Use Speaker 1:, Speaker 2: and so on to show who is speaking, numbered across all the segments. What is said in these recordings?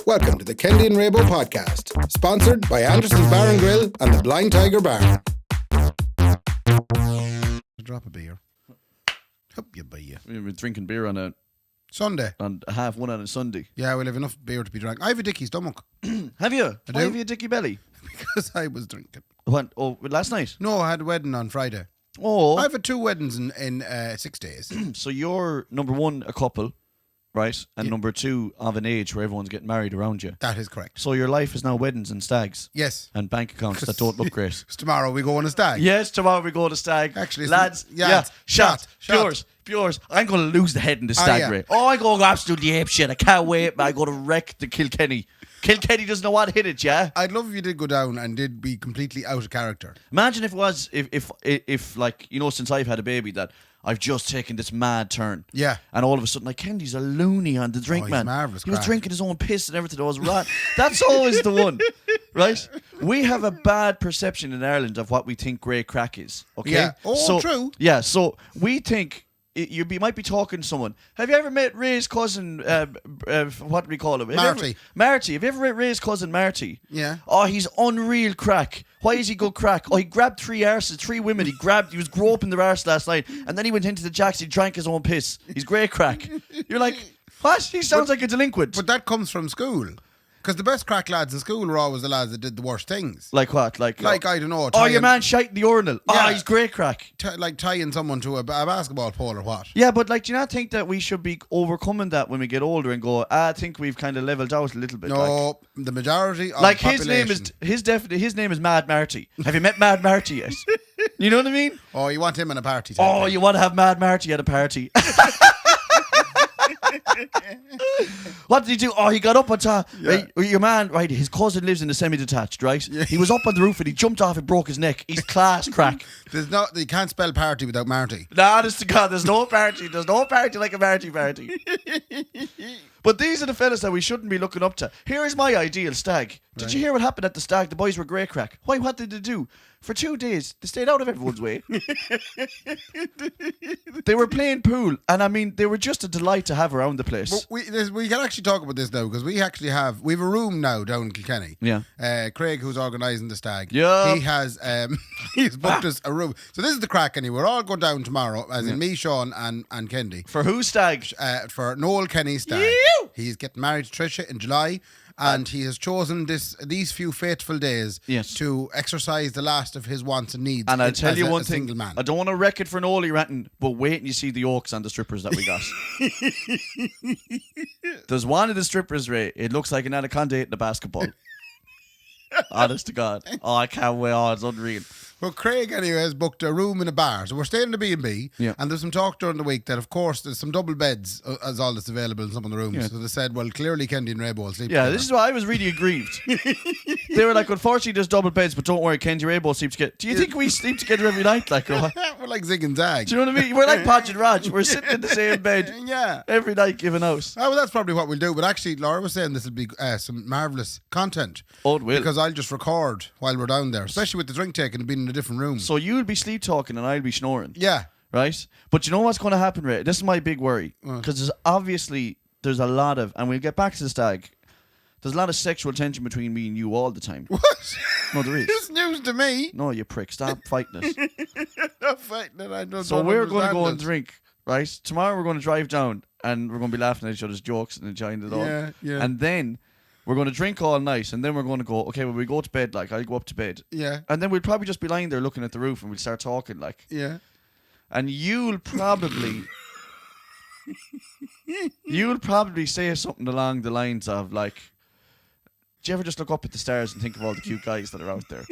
Speaker 1: Welcome to the Kendy and Raybo podcast, sponsored by Anderson's Bar and Grill and the Blind Tiger Bar.
Speaker 2: Drop a beer. Hope you beer.
Speaker 3: We've been drinking beer on a
Speaker 2: Sunday.
Speaker 3: on half one on a Sunday.
Speaker 2: Yeah, we'll have enough beer to be drank. I have a dicky stomach
Speaker 3: Have you? Why
Speaker 2: do.
Speaker 3: have you a dicky belly?
Speaker 2: because I was drinking.
Speaker 3: What? Oh, last night.
Speaker 2: No, I had a wedding on Friday.
Speaker 3: Oh,
Speaker 2: I've had 2 weddings in 6 days.
Speaker 3: so you're number one, a couple, right? And
Speaker 2: Yeah.
Speaker 3: number two, of an age where everyone's getting married around you.
Speaker 2: That is correct.
Speaker 3: So your life is now weddings and stags
Speaker 2: Yes.
Speaker 3: and bank accounts that don't look great.
Speaker 2: So tomorrow we go on a stag.
Speaker 3: Yes, tomorrow we go to stag.
Speaker 2: Actually, it's-
Speaker 3: lads,
Speaker 2: yeah,
Speaker 3: shot,
Speaker 2: shot.
Speaker 3: Viewers. I'm going to lose the head in the stag
Speaker 2: yeah.
Speaker 3: race. Oh, I'm going to go absolutely ape shit. I can't wait. I'm going to wreck the Kilkenny. Kilkenny doesn't know what hit it, yeah?
Speaker 2: I'd love if you did go down and did be completely out of character.
Speaker 3: Imagine if it was, if like, you know, since I've had a baby that I've just taken this mad turn.
Speaker 2: Yeah.
Speaker 3: And all of a sudden, like, Kendy's a loony on the drink,
Speaker 2: he's
Speaker 3: man.
Speaker 2: marvellous
Speaker 3: He was
Speaker 2: crack.
Speaker 3: drinking his own piss and everything. I was right. That's always the one, right? We have a bad perception in Ireland of what we think grey crack is, okay?
Speaker 2: Yeah. Oh, true.
Speaker 3: Yeah, so we think... You might be talking to someone. Have you ever met Ray's cousin? What do we call him?
Speaker 2: Marty.
Speaker 3: Marty. Have you ever met Ray's cousin Marty?
Speaker 2: Yeah.
Speaker 3: Oh, he's unreal crack. Why is he good crack? Oh, he grabbed 3 arses, 3 women. He was groping their arse last night, and then he went into the jacks. He drank his own piss. He's great crack. You're like, what? He sounds like a delinquent.
Speaker 2: But that comes from school. Because the best crack lads in school were always the lads that did the worst things.
Speaker 3: Like what? Like
Speaker 2: I don't know.
Speaker 3: Oh, your man shite in the urinal.
Speaker 2: Yeah.
Speaker 3: Oh, he's great crack.
Speaker 2: Like tying someone to a basketball pole or what?
Speaker 3: Yeah, but like, do you not think that we should be overcoming that when we get older and go? I think we've kind of leveled out a little bit.
Speaker 2: No, the majority of
Speaker 3: like
Speaker 2: the
Speaker 3: his name
Speaker 2: population.
Speaker 3: his name is Mad Marty. Have you met Mad Marty yet? You know what I mean?
Speaker 2: Oh, you want him in a party? type
Speaker 3: Oh,
Speaker 2: thing.
Speaker 3: you want to have Mad Marty at a party? What did he do? Oh, he got up on top.
Speaker 2: Yeah.
Speaker 3: Right, your man, right? His cousin lives in a semi-detached, right?
Speaker 2: Yeah.
Speaker 3: He was up on the roof and he jumped off and broke his neck. He's class crack.
Speaker 2: You can't spell party without Marty.
Speaker 3: Nah, honest to God, there's no party. There's no party like a Marty party. But these are the fellas that we shouldn't be looking up to. Here is my ideal stag. Did you hear what happened at the stag? The boys were grey crack. Why? What did they do? For 2 days, they stayed out of everyone's way. They were playing pool, and I mean, they were just a delight to have around the place.
Speaker 2: But we can actually talk about this now because we have a room now down in Kilkenny.
Speaker 3: Yeah.
Speaker 2: Craig, who's organising the stag.
Speaker 3: Yeah.
Speaker 2: He has he's booked us a room. So this is the crack, anyway. We're all going down tomorrow, as in me, Sean, and Kendy.
Speaker 3: For who stag?
Speaker 2: For Noel Kenny's stag.
Speaker 3: Ew.
Speaker 2: He's getting married to Tricia in July. And he has chosen these few fateful days to exercise the last of his wants and needs.
Speaker 3: And I'll tell you one
Speaker 2: a
Speaker 3: thing.
Speaker 2: single man.
Speaker 3: I don't want to wreck it for Noli ranting, but wait and you see the oaks on the strippers that we got. There's one of the strippers, Ray. It looks like an anaconda eating a basketball. Honest to God. Oh, I can't wait. Oh, it's unreal.
Speaker 2: Well, Craig, anyway, has booked a room in a bar. So we're staying in the B&B.
Speaker 3: Yeah.
Speaker 2: And there's some talk during the week that, of course, there's some double beds as all that's available in some of the rooms.
Speaker 3: Yeah.
Speaker 2: So they said, well, clearly Kendy and Raybo will sleep
Speaker 3: Yeah,
Speaker 2: together.
Speaker 3: this is why I was really aggrieved. They were like, unfortunately, there's double beds, but don't worry, Kendy Raybo sleeps together. Do you think we sleep together every night? Like, or what?
Speaker 2: We're like Zig and Zag.
Speaker 3: Do you know what I mean? We're like Podge and Raj. We're sitting in the same bed
Speaker 2: Yeah.
Speaker 3: every night giving out.
Speaker 2: Oh, well, that's probably what we'll do. But actually, Laura was saying this will be some marvellous content.
Speaker 3: Oh, it will.
Speaker 2: Because I'll just record while we're down there, especially with the drink taking and being in a different room.
Speaker 3: So you'll be sleep talking and I'll be snoring.
Speaker 2: Yeah.
Speaker 3: Right? But you know what's going to happen, Ray? This is my big worry. Because there's a lot of, and we'll get back to the stag, there's a lot of sexual tension between me and you all the time.
Speaker 2: What?
Speaker 3: No, there is.
Speaker 2: It's news to me.
Speaker 3: No, you prick. Stop fighting it.
Speaker 2: Not fighting it. I don't
Speaker 3: So we're going to
Speaker 2: understand
Speaker 3: go and
Speaker 2: it.
Speaker 3: drink, right? Tomorrow we're going to drive down and we're going to be laughing at each other's jokes and enjoying it all.
Speaker 2: Yeah, yeah.
Speaker 3: And then we're going to drink all night and then we're going to go, okay, when we go to bed, like, I'll go up to bed.
Speaker 2: Yeah.
Speaker 3: And then we'll probably just be lying there looking at the roof and we'll start talking, like.
Speaker 2: Yeah.
Speaker 3: And you'll probably say something along the lines of, like, do you ever just look up at the stars and think of all the cute guys that are out there?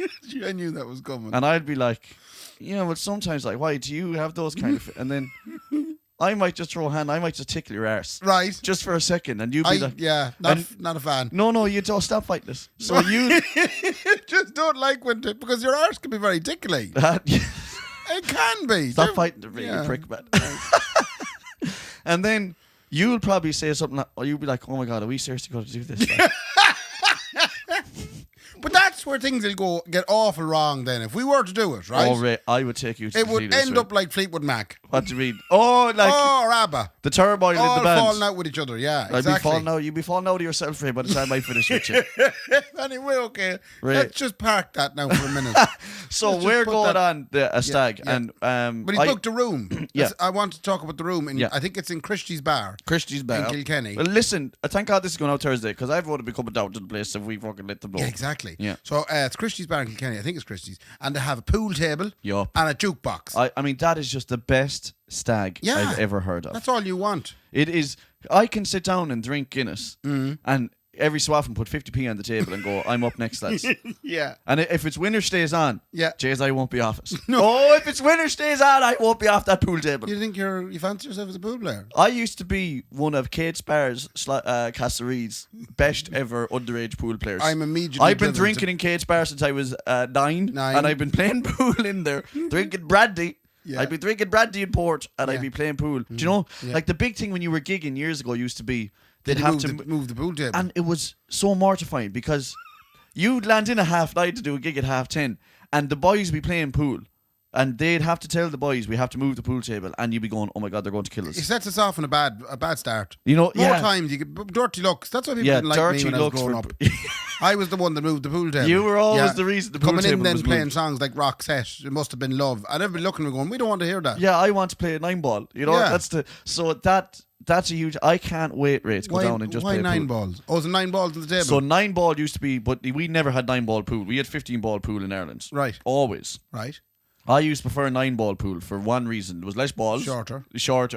Speaker 2: I knew that was coming.
Speaker 3: And I'd be like, but sometimes, like, why do you have those kind of... And then I might just throw a hand, I might just tickle your arse.
Speaker 2: Right.
Speaker 3: Just for a second, and you'd be like...
Speaker 2: Yeah, not a fan.
Speaker 3: No, you don't stop fighting this. So you...
Speaker 2: Just don't like because your arse can be very tickly. It can be.
Speaker 3: Stop fighting the really prick, man. And then you'll probably say something, or you'll be like, oh my God, are we seriously going to do this? Like,
Speaker 2: But that's where things will get awful wrong then. If we were to do it, right?
Speaker 3: Oh, Ray, I would take you to
Speaker 2: it
Speaker 3: the
Speaker 2: would
Speaker 3: theatres,
Speaker 2: end
Speaker 3: Ray.
Speaker 2: up like Fleetwood Mac.
Speaker 3: What do you mean? Oh, like
Speaker 2: or ABBA.
Speaker 3: the turmoil in
Speaker 2: All
Speaker 3: the band.
Speaker 2: falling out with each other, yeah, exactly.
Speaker 3: You'd be falling out of yourself, Ray, by the time I finish with you.
Speaker 2: Anyway, okay.
Speaker 3: Ray.
Speaker 2: Let's just park that now for a minute.
Speaker 3: So
Speaker 2: Let's
Speaker 3: we're
Speaker 2: just put
Speaker 3: going
Speaker 2: that-
Speaker 3: on a stag,
Speaker 2: yeah.
Speaker 3: and
Speaker 2: But he's booked a room.
Speaker 3: Yeah.
Speaker 2: I want to talk about the room.
Speaker 3: Yeah.
Speaker 2: I think it's in Christie's Bar.
Speaker 3: Christie's Bar
Speaker 2: in Kilkenny.
Speaker 3: Well, listen, thank God this is going out Thursday because everyone would be coming down to the place if we fucking let them know.
Speaker 2: Yeah, exactly.
Speaker 3: Yeah.
Speaker 2: So it's Christie's Bar in Kilkenny. I think it's Christie's, and they have a pool table
Speaker 3: Yup.
Speaker 2: and a jukebox.
Speaker 3: I mean, that is just the best stag
Speaker 2: Yeah.
Speaker 3: I've ever heard of.
Speaker 2: That's all you want.
Speaker 3: It is. I can sit down and drink Guinness,
Speaker 2: Mm-hmm.
Speaker 3: and every so often put 50p on the table and go, I'm up next, lads.
Speaker 2: Yeah.
Speaker 3: And if it's winner stays on,
Speaker 2: Yeah.
Speaker 3: Jays, I won't be off it.
Speaker 2: No.
Speaker 3: Oh, if it's winner stays on, I won't be off that pool table.
Speaker 2: You think you fancy yourself as a pool player?
Speaker 3: I used to be one of Kate Sparr's Castlereagh's best ever underage pool players.
Speaker 2: I'm immediately
Speaker 3: I've been
Speaker 2: driven
Speaker 3: drinking
Speaker 2: to-
Speaker 3: in Kate Spar since I was 9,
Speaker 2: Nine.
Speaker 3: and I've been playing pool in there, drinking brandy.
Speaker 2: Yeah.
Speaker 3: I'd be drinking brandy and port, and
Speaker 2: Yeah.
Speaker 3: I'd be playing pool. Do you know,
Speaker 2: Yeah.
Speaker 3: like the big thing when you were gigging years ago used to be they'd have to
Speaker 2: move the pool table.
Speaker 3: and it was so mortifying because you'd land in a half night to do a gig at 10:30, and the boys would be playing pool, and they'd have to tell the boys we have to move the pool table, and you'd be going, oh my God, they're going to kill
Speaker 2: It
Speaker 3: us.
Speaker 2: sets us off on a bad start.
Speaker 3: You know,
Speaker 2: More
Speaker 3: yeah.
Speaker 2: times you get dirty looks. That's why people
Speaker 3: Yeah,
Speaker 2: didn't like me
Speaker 3: dirty
Speaker 2: when I was
Speaker 3: looks
Speaker 2: growing
Speaker 3: for-
Speaker 2: up. I was the one that moved the pool table.
Speaker 3: You were always the reason the pool
Speaker 2: coming
Speaker 3: table
Speaker 2: in then
Speaker 3: was
Speaker 2: playing
Speaker 3: moved.
Speaker 2: songs like Roxette. It must have been love. And everybody looking and going, we don't want to hear that.
Speaker 3: Yeah, I want to play a 9-ball. You know,
Speaker 2: Yeah.
Speaker 3: that's a huge. I can't wait, Ray, to go down and just
Speaker 2: why
Speaker 3: play
Speaker 2: 9
Speaker 3: pool.
Speaker 2: balls? Oh, it's 9 balls on the table.
Speaker 3: So 9-ball used to be, but we never had 9-ball pool. We had 15-ball pool in Ireland.
Speaker 2: Right.
Speaker 3: Always.
Speaker 2: Right.
Speaker 3: I used to prefer 9-ball pool for one reason. There was less balls.
Speaker 2: Shorter.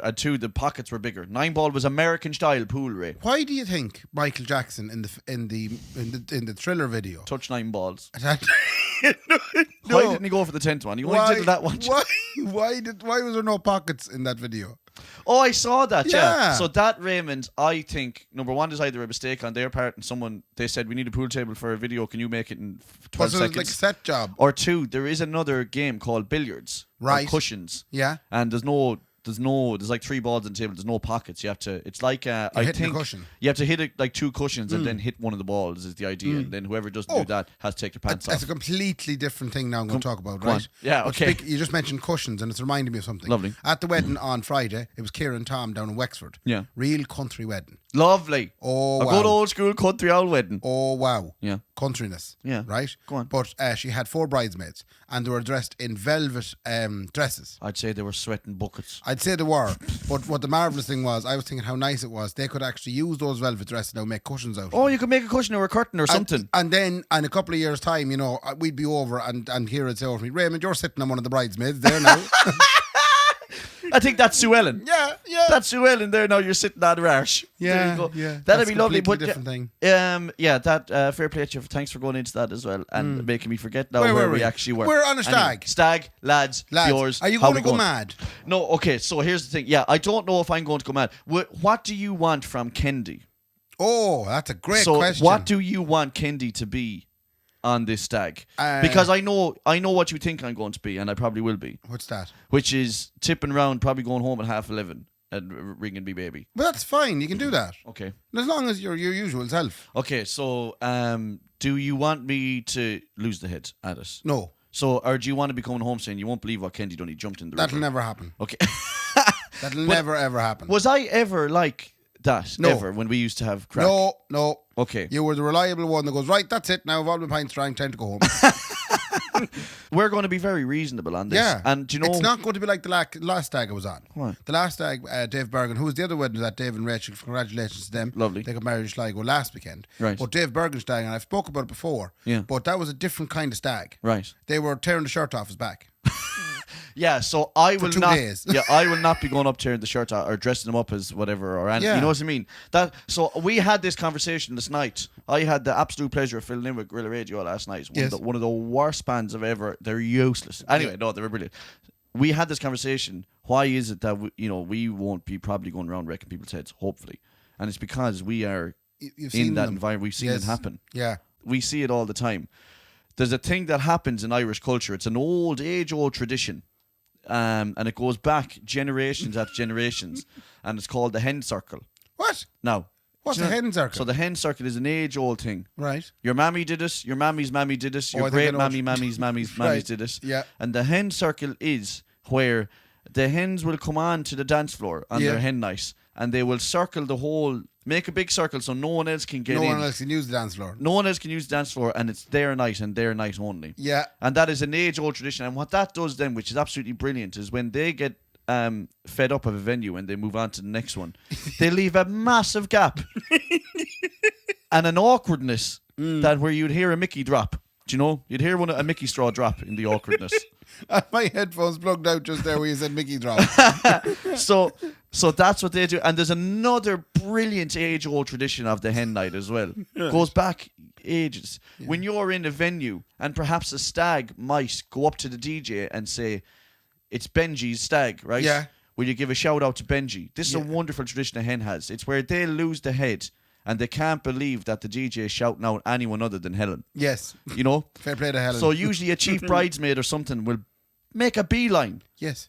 Speaker 3: And two, the pockets were bigger. 9-ball was American style pool, Ray.
Speaker 2: Why do you think Michael Jackson in the Thriller video?
Speaker 3: Touch 9 balls.
Speaker 2: No.
Speaker 3: Why didn't he go for the 10th one? He only did that one.
Speaker 2: Why was there no pockets in that video?
Speaker 3: Oh, I saw that, yeah.
Speaker 2: Yeah.
Speaker 3: So that, Raymond, I think, number one, is either a mistake on their part and they said, we need a pool table for a video, can you make it in 12
Speaker 2: Was it
Speaker 3: seconds?
Speaker 2: like a set job?
Speaker 3: Or two, there is another game called billiards. or
Speaker 2: Right.
Speaker 3: cushions.
Speaker 2: Yeah.
Speaker 3: And there's like 3 balls on the table. There's no pockets. You have to. It's like I
Speaker 2: hitting a
Speaker 3: think
Speaker 2: cushion.
Speaker 3: you have to hit it like 2 cushions and then hit one of the balls is the idea. And then whoever doesn't do that has to take their pants
Speaker 2: That's a
Speaker 3: off.
Speaker 2: completely different thing now I'm going to talk about,
Speaker 3: go on.
Speaker 2: right?
Speaker 3: Yeah,
Speaker 2: But
Speaker 3: okay.
Speaker 2: you just mentioned cushions and it's reminding me of something.
Speaker 3: Lovely.
Speaker 2: At the wedding on Friday, it was Kieran and Tom down in Wexford.
Speaker 3: Yeah.
Speaker 2: Real country wedding.
Speaker 3: Lovely.
Speaker 2: Oh,
Speaker 3: a
Speaker 2: wow.
Speaker 3: good old school country old wedding.
Speaker 2: Oh, wow.
Speaker 3: Yeah.
Speaker 2: Countryness.
Speaker 3: Yeah.
Speaker 2: Right?
Speaker 3: Go on.
Speaker 2: But she had 4 bridesmaids and they were dressed in velvet dresses.
Speaker 3: I'd say they were sweating buckets.
Speaker 2: I'd say they were. But what the marvellous thing was, I was thinking how nice it was. They could actually use those velvet dresses now and make cushions out of
Speaker 3: Oh,
Speaker 2: them.
Speaker 3: you could make a cushion or a curtain or something.
Speaker 2: And then in a couple of years' time, we'd be over and here it'd say over me, Raymond, you're sitting on one of the bridesmaids there now.
Speaker 3: I think that's Sue Ellen.
Speaker 2: Yeah.
Speaker 3: That's Sue Ellen there now. You're sitting on her arse. There you go. That'd
Speaker 2: That's
Speaker 3: be
Speaker 2: a
Speaker 3: lovely.
Speaker 2: completely
Speaker 3: But
Speaker 2: different thing.
Speaker 3: that fair play to you. Thanks for going into that as well and making me forget now
Speaker 2: Where
Speaker 3: where
Speaker 2: were
Speaker 3: we
Speaker 2: we?
Speaker 3: actually were.
Speaker 2: We're on a stag.
Speaker 3: Anyway, stag, lads, yours.
Speaker 2: Are you
Speaker 3: how
Speaker 2: going to
Speaker 3: we
Speaker 2: go mad?
Speaker 3: No. Okay. So here's the thing. Yeah, I don't know if I'm going to go mad. What do you want from Kendy?
Speaker 2: Oh, that's a great
Speaker 3: So
Speaker 2: question.
Speaker 3: what do you want Kendy to be on this stag? Because I know what you think I'm going to be, and I probably will be.
Speaker 2: What's that?
Speaker 3: Which is tipping around, probably going home at 11:30 and ringing me baby.
Speaker 2: Well, that's fine. You can do that.
Speaker 3: Okay.
Speaker 2: As long as you're your usual self.
Speaker 3: Okay, so do you want me to lose the head at it?
Speaker 2: No,
Speaker 3: So, or do you want to be coming home saying you won't believe what Kendy done? He jumped in the
Speaker 2: that'll
Speaker 3: river.
Speaker 2: never happen.
Speaker 3: Okay.
Speaker 2: That'll never, ever happen.
Speaker 3: Was I ever like that?
Speaker 2: No.
Speaker 3: Ever when we used to have crack?
Speaker 2: No.
Speaker 3: Okay.
Speaker 2: You were the reliable one that goes, right, that's it. Now I've all my pints drank, time to go home.
Speaker 3: We're going to be very reasonable on this.
Speaker 2: Yeah.
Speaker 3: And do you know,
Speaker 2: it's not going to be like the last stag I was on.
Speaker 3: What?
Speaker 2: The last stag, Dave Bergen, who was the other wedding was at Dave and Rachel. Congratulations to them.
Speaker 3: Lovely.
Speaker 2: They got married in Sligo last weekend.
Speaker 3: Right.
Speaker 2: But Dave Bergen's stag, and I've spoken about it before.
Speaker 3: Yeah.
Speaker 2: But that was a different kind of stag.
Speaker 3: Right.
Speaker 2: They were tearing the shirt off his back.
Speaker 3: Yeah, so I will
Speaker 2: 2
Speaker 3: not.
Speaker 2: days.
Speaker 3: Yeah, I will not be going up tearing the shirt out or dressing them up as whatever or anything.
Speaker 2: Yeah.
Speaker 3: You know what I mean? So we had this conversation this night. I had the absolute pleasure of filling in with Gorilla Radio last night. It's one of the worst bands I've ever. They're useless. Anyway, no, they were brilliant. We had this conversation. Why is it that we won't be probably going around wrecking people's heads? Hopefully, and it's because we are
Speaker 2: You've
Speaker 3: in
Speaker 2: seen
Speaker 3: that
Speaker 2: them.
Speaker 3: environment. We've seen
Speaker 2: Yes.
Speaker 3: it happen.
Speaker 2: Yeah.
Speaker 3: We see it all the time. There's a thing that happens in Irish culture. It's an age-old tradition. And it goes back generations after generations, and it's called the hen circle.
Speaker 2: What?
Speaker 3: Now,
Speaker 2: What's the hen circle?
Speaker 3: So the hen circle is an age-old thing.
Speaker 2: Right.
Speaker 3: Your mammy did it. Your mammy's mammy did it. Your
Speaker 2: I think
Speaker 3: great
Speaker 2: I know
Speaker 3: mammy's
Speaker 2: Right.
Speaker 3: did it.
Speaker 2: Yeah.
Speaker 3: And the hen circle is where the hens will come on to the dance floor on their hen night, and they will circle the whole, make a big circle so no one else can get in.
Speaker 2: No one else can use the dance floor.
Speaker 3: No one else can use the dance floor, and it's their night and their night only.
Speaker 2: Yeah.
Speaker 3: And that is an age-old tradition. And what that does then, which is absolutely brilliant, is when they get fed up of a venue and they move on to the next one, they leave a massive gap and an awkwardness that where you'd hear a Mickey drop. Do you know? You'd hear a Mickey straw drop in the awkwardness.
Speaker 2: My headphones plugged out just there where you said Mickey drop.
Speaker 3: So that's what they do. And there's another brilliant age-old tradition of the hen night as well. Goes back ages. Yeah. When you're in a venue and perhaps a stag might go up to the DJ and say, it's Benji's stag, right?
Speaker 2: Yeah.
Speaker 3: Will you give a shout out to Benji? This is a wonderful tradition a hen has. It's where they lose the head and they can't believe that the DJ is shouting out anyone other than Helen.
Speaker 2: Yes.
Speaker 3: You know?
Speaker 2: Fair play to Helen.
Speaker 3: So usually a chief bridesmaid or something will make a beeline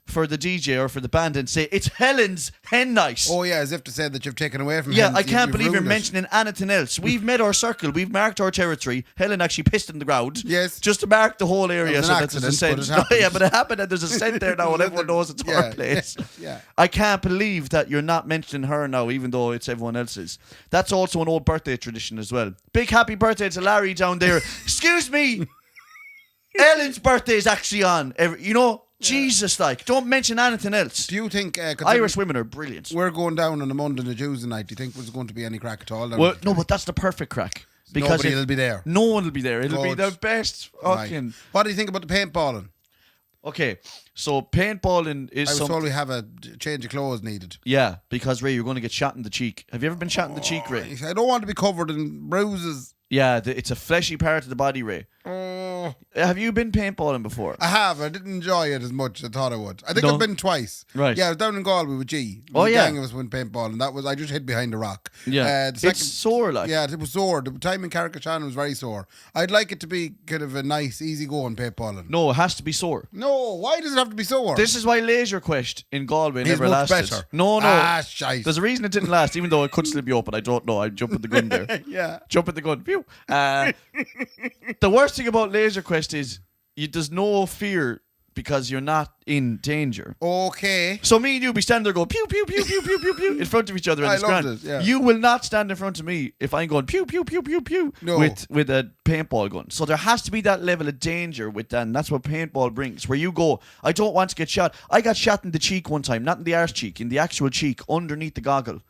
Speaker 3: for the DJ or for the band and say, it's Helen's hen night.
Speaker 2: Oh, yeah, as if to say that you've taken away from
Speaker 3: I can't believe you're mentioning anything else. We've made our circle. We've marked our territory. Helen actually pissed in the ground.
Speaker 2: Yes.
Speaker 3: Just to mark the whole area so that there's a scent.
Speaker 2: But
Speaker 3: but it happened and there's a scent there now and everyone knows it's our place.
Speaker 2: Yeah.
Speaker 3: I can't believe that you're not mentioning her now, even though it's everyone else's. That's also an old birthday tradition as well. Big happy birthday to Larry down there. Excuse me. Ellen's birthday is actually on. Jesus, don't mention anything else.
Speaker 2: Do you think
Speaker 3: Irish women are brilliant?
Speaker 2: We're going down on a Monday and a Tuesday night. Do you think there's going to be any crack at all?
Speaker 3: Well, no, but that's the perfect crack. Because
Speaker 2: nobody will be there.
Speaker 3: No one will be there. It'll be the best fucking...
Speaker 2: Right. What do you think about the paintballing?
Speaker 3: Okay, so paintballing is
Speaker 2: I was told we have a change of clothes needed.
Speaker 3: Yeah, because, Ray, you're going to get shot in the cheek. Have you ever been shot in the cheek, Ray?
Speaker 2: I don't want to be covered in bruises.
Speaker 3: Yeah, it's a fleshy part of the body, Ray. Have you been paintballing before?
Speaker 2: I have. I didn't enjoy it as much as I thought I would. I think I've been twice.
Speaker 3: Right.
Speaker 2: Yeah, I was down in Galway with G. A gang of us went paintballing. I just hid behind a rock.
Speaker 3: Yeah. It's sore, like.
Speaker 2: Yeah, it was sore. The time in Carrickashan was very sore. I'd like it to be kind of a nice, easy-going paintballing.
Speaker 3: No, it has to be sore.
Speaker 2: No, why does it have to be sore?
Speaker 3: This is why Laser Quest in Galway never
Speaker 2: much
Speaker 3: lasted.
Speaker 2: better.
Speaker 3: No.
Speaker 2: Shite.
Speaker 3: There's a reason it didn't last, even though it could still be open. I don't know. I'm jumping the gun there.
Speaker 2: Yeah.
Speaker 3: Jumping the gun. Phew. The worst thing about Laser Quest is there's no fear because you're not in danger.
Speaker 2: Okay.
Speaker 3: So me and you be standing there going pew pew pew pew pew pew pew in front of each other.
Speaker 2: I loved it, yeah.
Speaker 3: You will not stand in front of me if I'm going pew pew pew pew pew with a paintball gun. So there has to be that level of danger with that, and that's what paintball brings. Where you go, I don't want to get shot. I got shot in the cheek one time, not in the arse cheek, in the actual cheek underneath the goggle.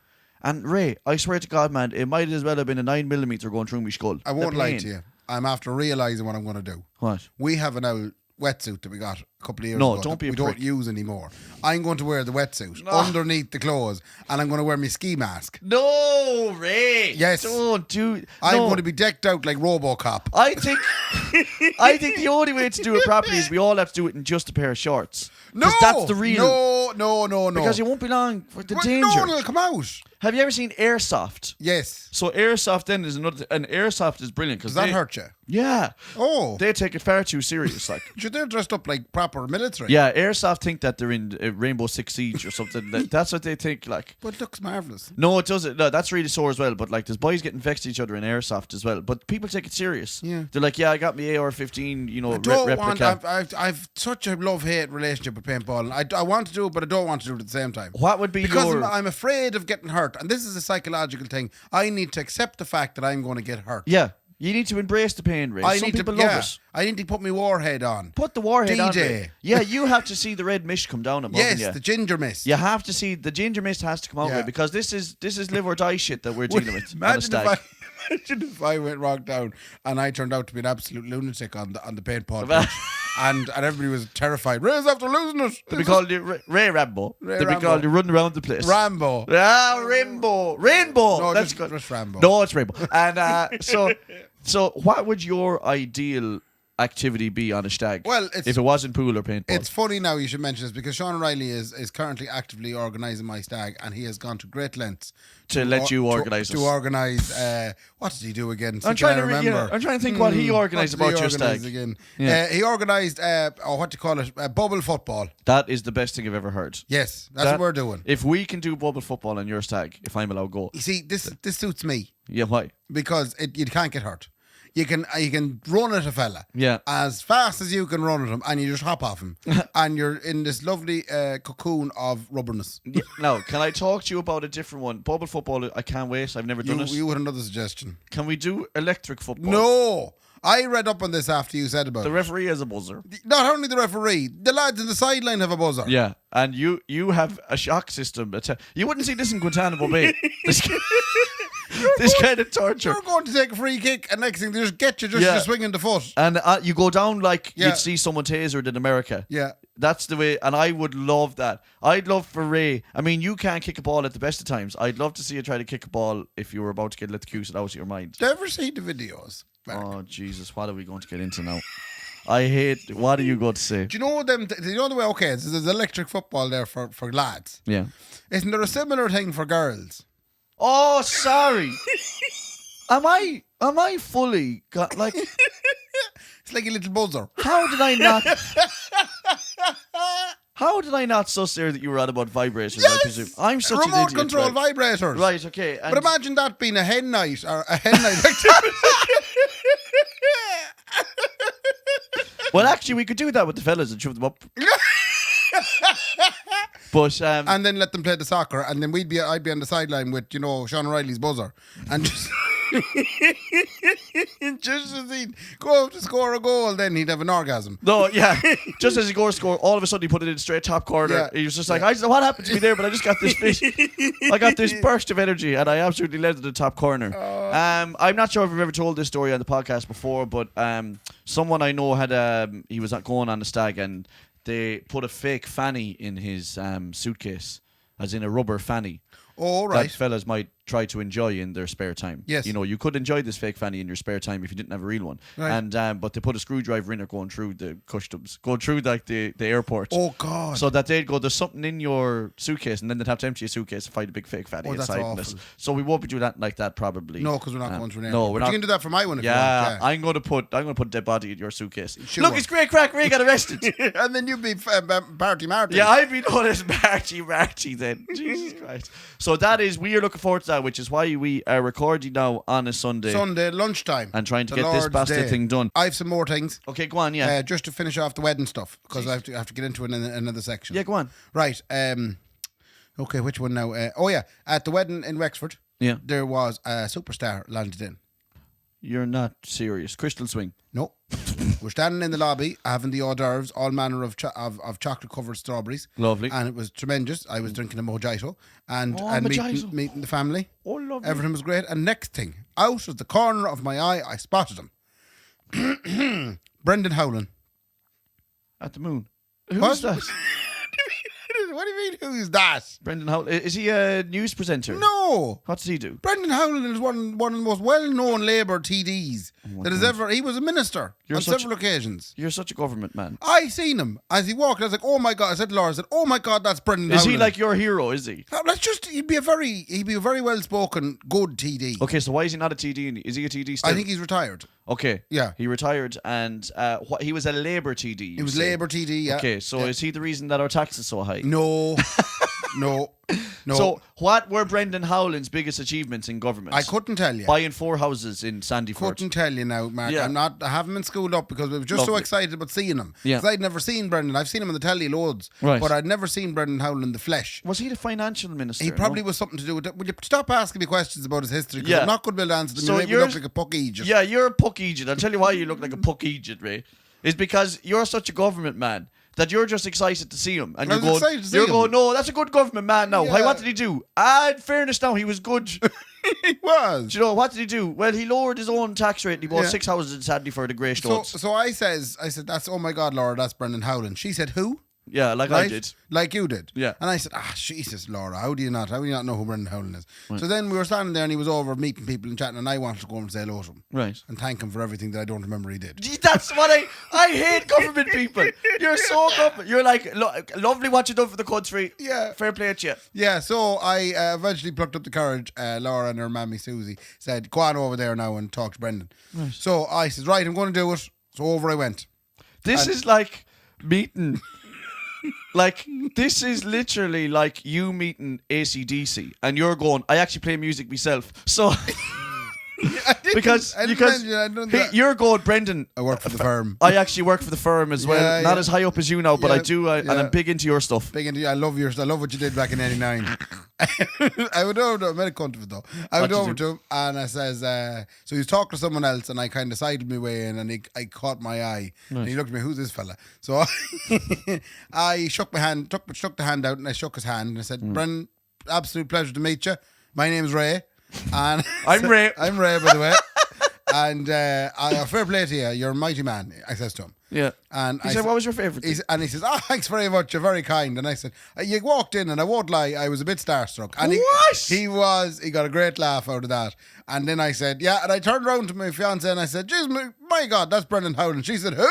Speaker 3: And Ray, I swear to God, man, it might as well have been a 9mm going through my skull.
Speaker 2: I won't lie to you. I'm after realising what I'm going to do.
Speaker 3: What?
Speaker 2: We have an old wetsuit that we got a couple of years ago.
Speaker 3: No, don't be a
Speaker 2: we
Speaker 3: prick.
Speaker 2: don't use anymore. I'm going to wear the wetsuit underneath the clothes, and I'm going to wear my ski mask.
Speaker 3: No, Ray.
Speaker 2: Yes.
Speaker 3: Don't do.
Speaker 2: I'm going to be decked out like RoboCop.
Speaker 3: I think the only way to do it properly is we all have to do it in just a pair of shorts.
Speaker 2: No,
Speaker 3: that's the real.
Speaker 2: No.
Speaker 3: Because you won't be long for the danger.
Speaker 2: No one will come out.
Speaker 3: Have you ever seen airsoft?
Speaker 2: Yes.
Speaker 3: So airsoft then is another. And airsoft is brilliant because
Speaker 2: does that hurt you?
Speaker 3: Yeah.
Speaker 2: Oh.
Speaker 3: They take it far too serious, like.
Speaker 2: They're dressed up like proper military.
Speaker 3: Yeah, airsoft think that they're in Rainbow Six Siege or something. That's what they think, like.
Speaker 2: But it looks marvellous.
Speaker 3: No, it doesn't. No, that's really sore as well. But like, there's boys getting vexed at each other in airsoft as well. But people take it serious.
Speaker 2: Yeah.
Speaker 3: They're like, yeah, I got my AR-15.
Speaker 2: I don't
Speaker 3: replica.
Speaker 2: I've such a love-hate relationship with paintball. I want to do it, but I don't want to do it at the same time.
Speaker 3: What would be
Speaker 2: because I'm afraid of getting hurt, and this is a psychological thing. I need to accept the fact that I'm going to get hurt.
Speaker 3: Yeah. You need to embrace the pain, Ray. Some people love it.
Speaker 2: I need to put my warhead on.
Speaker 3: Put the warhead on.
Speaker 2: DJ.
Speaker 3: Yeah, you have to see the red mist come down above you.
Speaker 2: Yes, the ginger mist.
Speaker 3: You have to see the ginger mist has to come out, Ray, because this is live or die shit that we're dealing with.
Speaker 2: Imagine if I went rock down and I turned out to be an absolute lunatic on the paintball pitch. And everybody was terrified. Ray's after losing it.
Speaker 3: They'd be called you Ray Rambo. They'd be called you running around the place.
Speaker 2: Rambo.
Speaker 3: Ah, Rainbow.
Speaker 2: No,
Speaker 3: that's
Speaker 2: just Rambo.
Speaker 3: No, it's Rainbow. And so what would your ideal activity be on a stag?
Speaker 2: Well,
Speaker 3: if it wasn't pool or paintball.
Speaker 2: It's funny now you should mention this because Sean O'Reilly is currently actively organising my stag, and he has gone to great lengths
Speaker 3: to let you organise
Speaker 2: to organise. What did he do again?
Speaker 3: I'm trying to remember. I'm trying to think what he organised about your stag.
Speaker 2: Again? He organised what do you call it? Bubble football.
Speaker 3: That is the best thing I've ever heard.
Speaker 2: Yes, that's what we're doing.
Speaker 3: If we can do bubble football on your stag, if I'm allowed go.
Speaker 2: You see, this suits me.
Speaker 3: Yeah, why?
Speaker 2: Because you can't get hurt. You can run at a fella as fast as you can run at him, and you just hop off him, and you're in this lovely cocoon of rubberness.
Speaker 3: Now, can I talk to you about a different one? Bubble football, I can't wait. I've never done it.
Speaker 2: You had another suggestion.
Speaker 3: Can we do electric football?
Speaker 2: No. I read up on this after you said about it.
Speaker 3: The referee has a buzzer.
Speaker 2: Not only the referee, the lads in the sideline have a buzzer.
Speaker 3: Yeah, and you have a shock system. You wouldn't see this in Guantanamo Bay. This kind of torture.
Speaker 2: You're going to take a free kick, and next thing they just get you just swinging the foot.
Speaker 3: And you go down like you'd see someone tasered in America.
Speaker 2: Yeah.
Speaker 3: That's the way, and I would love that. I'd love for Ray. I mean, you can't kick a ball at the best of times. I'd love to see you try to kick a ball if you were about to get electrocuted out of your mind.
Speaker 2: Do you ever see the videos, Mark?
Speaker 3: Oh, Jesus, what are we going to get into now? I hate, what are you going to say?
Speaker 2: Do you know them? Do you know the way, okay, there's electric football there for lads.
Speaker 3: Yeah.
Speaker 2: Isn't there a similar thing for girls?
Speaker 3: Oh, sorry. Am I fully got like?
Speaker 2: It's like a little buzzer.
Speaker 3: How did I not suss there that you were on about vibrators?
Speaker 2: Yes!
Speaker 3: I presume. I'm such an
Speaker 2: remote
Speaker 3: idiot.
Speaker 2: control
Speaker 3: Right.
Speaker 2: vibrators.
Speaker 3: Right. Okay. And
Speaker 2: But imagine that being a hen night or a hen night activity.
Speaker 3: well, actually, we could do that with the fellas and shove them up. But
Speaker 2: and then let them play the soccer, and then I'd be on the sideline with Sean O'Reilly's buzzer, and just just as he'd go up to score a goal, then he'd have an orgasm.
Speaker 3: No, yeah. Just as he goes to score, all of a sudden he put it in straight top corner.
Speaker 2: Yeah.
Speaker 3: He was just like, I don't know what happened to me there, but I just got this I got this burst of energy, and I absolutely led to the top corner. I'm not sure if I've ever told this story on the podcast before, but someone I know had he was going on a stag, and they put a fake fanny in his suitcase, as in a rubber fanny.
Speaker 2: Oh, right.
Speaker 3: That fellas might try to enjoy in their spare time.
Speaker 2: Yes.
Speaker 3: You could enjoy this fake fanny in your spare time if you didn't have a real one.
Speaker 2: Right.
Speaker 3: And but they put a screwdriver in it going through the customs, going through like the airport.
Speaker 2: Oh, God.
Speaker 3: So that they'd go, there's something in your suitcase, and then they'd have to empty your suitcase and find a big fake fanny
Speaker 2: that's
Speaker 3: inside.
Speaker 2: awful.
Speaker 3: So we won't be doing that like that probably.
Speaker 2: No, because we're not going to an airport.
Speaker 3: No, we're
Speaker 2: but
Speaker 3: not.
Speaker 2: you can do that for my one if you
Speaker 3: Yeah,
Speaker 2: want.
Speaker 3: I'm gonna put a dead body in your suitcase.
Speaker 2: Sure.
Speaker 3: Look, it's great crack. Ray got arrested.
Speaker 2: And then you'd be Party Martin.
Speaker 3: Yeah, I'd be known as Marty then. Jesus Christ. So we are looking forward to that, which is why we are recording now on a Sunday
Speaker 2: lunchtime.
Speaker 3: and trying to
Speaker 2: The
Speaker 3: get this
Speaker 2: Lord's
Speaker 3: bastard
Speaker 2: Day.
Speaker 3: thing done.
Speaker 2: I have some more things.
Speaker 3: Okay, go on, yeah.
Speaker 2: Just to finish off the wedding stuff, because I have to get into it in another section.
Speaker 3: Yeah, go on.
Speaker 2: Right. Okay, which one now? At the wedding in Wexford, there was a superstar landed in.
Speaker 3: You're not serious. Crystal Swing.
Speaker 2: No. We're standing in the lobby having the hors d'oeuvres, all manner of chocolate covered strawberries.
Speaker 3: Lovely.
Speaker 2: And it was tremendous. I was drinking a mojito and
Speaker 3: mojito.
Speaker 2: meeting the family.
Speaker 3: Oh, lovely.
Speaker 2: Everything was great. And next thing, out of the corner of my eye, I spotted him. Brendan Howlin.
Speaker 3: At the moon.
Speaker 2: What?
Speaker 3: Who's that?
Speaker 2: What do you mean, who's that?
Speaker 3: Brendan Howlin. Is he a news presenter?
Speaker 2: No.
Speaker 3: What does he do?
Speaker 2: Brendan Howlin is one of the most well-known Labour TDs that has ever... He was a minister on several occasions.
Speaker 3: You're such a government man.
Speaker 2: I seen him as he walked. I was like, oh my God. I said to Laura, oh my God, that's Brendan
Speaker 3: Is
Speaker 2: Howlin.
Speaker 3: he like your hero, is he?
Speaker 2: He'd be a very well-spoken, good TD.
Speaker 3: Okay, so why is he not a TD? Is he a TD still?
Speaker 2: I think he's retired.
Speaker 3: Okay.
Speaker 2: Yeah.
Speaker 3: He retired, and he was a Labour TD.
Speaker 2: He was Labour TD, yeah.
Speaker 3: Okay, so is he the reason that our tax is so high?
Speaker 2: No. No.
Speaker 3: So, what were Brendan Howlin's biggest achievements in government?
Speaker 2: I couldn't tell you.
Speaker 3: Buying 4 houses in Sandyford.
Speaker 2: Couldn't tell you now, Mark.
Speaker 3: Yeah.
Speaker 2: I haven't been schooled up because we were just so excited about seeing him.
Speaker 3: Yeah.
Speaker 2: Because I'd never seen Brendan. I've seen him on the telly loads.
Speaker 3: Right.
Speaker 2: But I'd never seen Brendan Howlin in the flesh.
Speaker 3: Was he the financial minister?
Speaker 2: He probably was something to do with it. Will you stop asking me questions about his history? Because
Speaker 3: Yeah.
Speaker 2: I'm not going to be able to answer them.
Speaker 3: So
Speaker 2: You make me look like a puck Egypt.
Speaker 3: Yeah, you're a puck Egypt. I'll tell you why you look like a puck Egypt, Ray. It's because you're such a government man that you're just excited to see him. And
Speaker 2: I
Speaker 3: you're
Speaker 2: was
Speaker 3: going,
Speaker 2: excited to see him.
Speaker 3: no, that's a good government man now.
Speaker 2: Yeah.
Speaker 3: What did he do? In fairness now, he was good.
Speaker 2: He was.
Speaker 3: Do you know, what did he do? Well, he lowered his own tax rate and he bought
Speaker 2: Yeah.
Speaker 3: 6 houses in Sandyford, the Grey Stones.
Speaker 2: So I said, that's, oh my God, Laura, that's Brendan Howlin. She said, who?
Speaker 3: Yeah, like
Speaker 2: right?
Speaker 3: I did.
Speaker 2: Like you did.
Speaker 3: Yeah.
Speaker 2: And I said, Jesus, Laura, how do you not know who Brendan Howlin is? Right. So then we were standing there and he was over meeting people and chatting, and I wanted to go over and say hello to him.
Speaker 3: Right.
Speaker 2: And thank him for everything that I don't remember he did.
Speaker 3: That's what I hate government people. You're so government. You're like, lovely what you done for the country.
Speaker 2: Yeah.
Speaker 3: Fair play to you.
Speaker 2: Yeah, so I eventually plucked up the courage. Laura and her mammy Susie said, go on over there now and talk to Brendan. Right. So I said, right, I'm going to do it. So over I went.
Speaker 3: This is like meeting... Like, this is literally like you meeting AC/DC and you're going, I actually play music myself. So, because you're going, Brendan,
Speaker 2: I work for the firm.
Speaker 3: I actually work for the firm as well. Not as high up as you now, but I do, and I'm big into your stuff.
Speaker 2: Big into you. I love what you did back in '89. I went over to him, I made a cunt of it though. I went over to him and I says, so he was talking to someone else and I kind of sidled my way in and I caught my eye. Nice. And he looked at me, who's this fella? So I shook my hand, shook the hand out and I shook his hand and I said, Brendan, absolute pleasure to meet you. My name's Ray. And
Speaker 3: I'm Ray.
Speaker 2: I'm Ray, by the way. And fair play to you. You're a mighty man, I says to him.
Speaker 3: Yeah.
Speaker 2: And
Speaker 3: he said, what was your favourite thing?
Speaker 2: And he says, thanks very much. You're very kind. And I said, you walked in and I won't lie, I was a bit starstruck. And he got a great laugh out of that. And then I said, yeah. And I turned around to my fiance and I said, jeez, my God, that's Brendan Howlin. She said, who?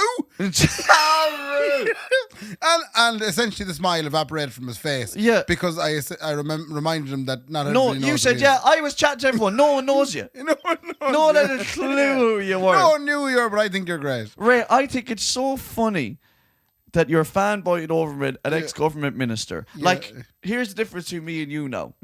Speaker 2: and essentially the smile evaporated from his face.
Speaker 3: Yeah.
Speaker 2: Because I reminded him that not
Speaker 3: everybody
Speaker 2: knows. No,
Speaker 3: you said, yeah, I was chatting to everyone. No one knows you.
Speaker 2: No one knows.
Speaker 3: No one had a clue who you were.
Speaker 2: No one knew you were, but I think you're great.
Speaker 3: Ray, I think it's so funny that you're fanboying over an ex-government minister. Yeah. Like, here's the difference between me and you now.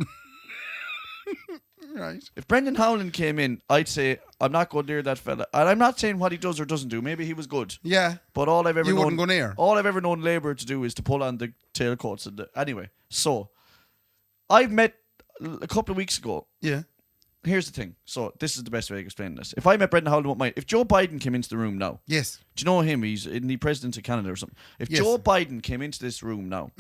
Speaker 2: Right.
Speaker 3: If Brendan Howlin came in, I'd say, I'm not going near that fella. And I'm not saying what he does or doesn't do. Maybe he was good.
Speaker 2: Yeah.
Speaker 3: But all I've ever known...
Speaker 2: wouldn't go near.
Speaker 3: All I've ever known Labour to do is to pull on the tailcoats. Anyway, so, I've met a couple of weeks ago...
Speaker 2: Yeah.
Speaker 3: Here's the thing. So this is the best way of explaining this. If I met Brendan Howlin, if Joe Biden came into the room now,
Speaker 2: yes,
Speaker 3: do you know him? He's the president of Canada or something. If Joe Biden came into this room now,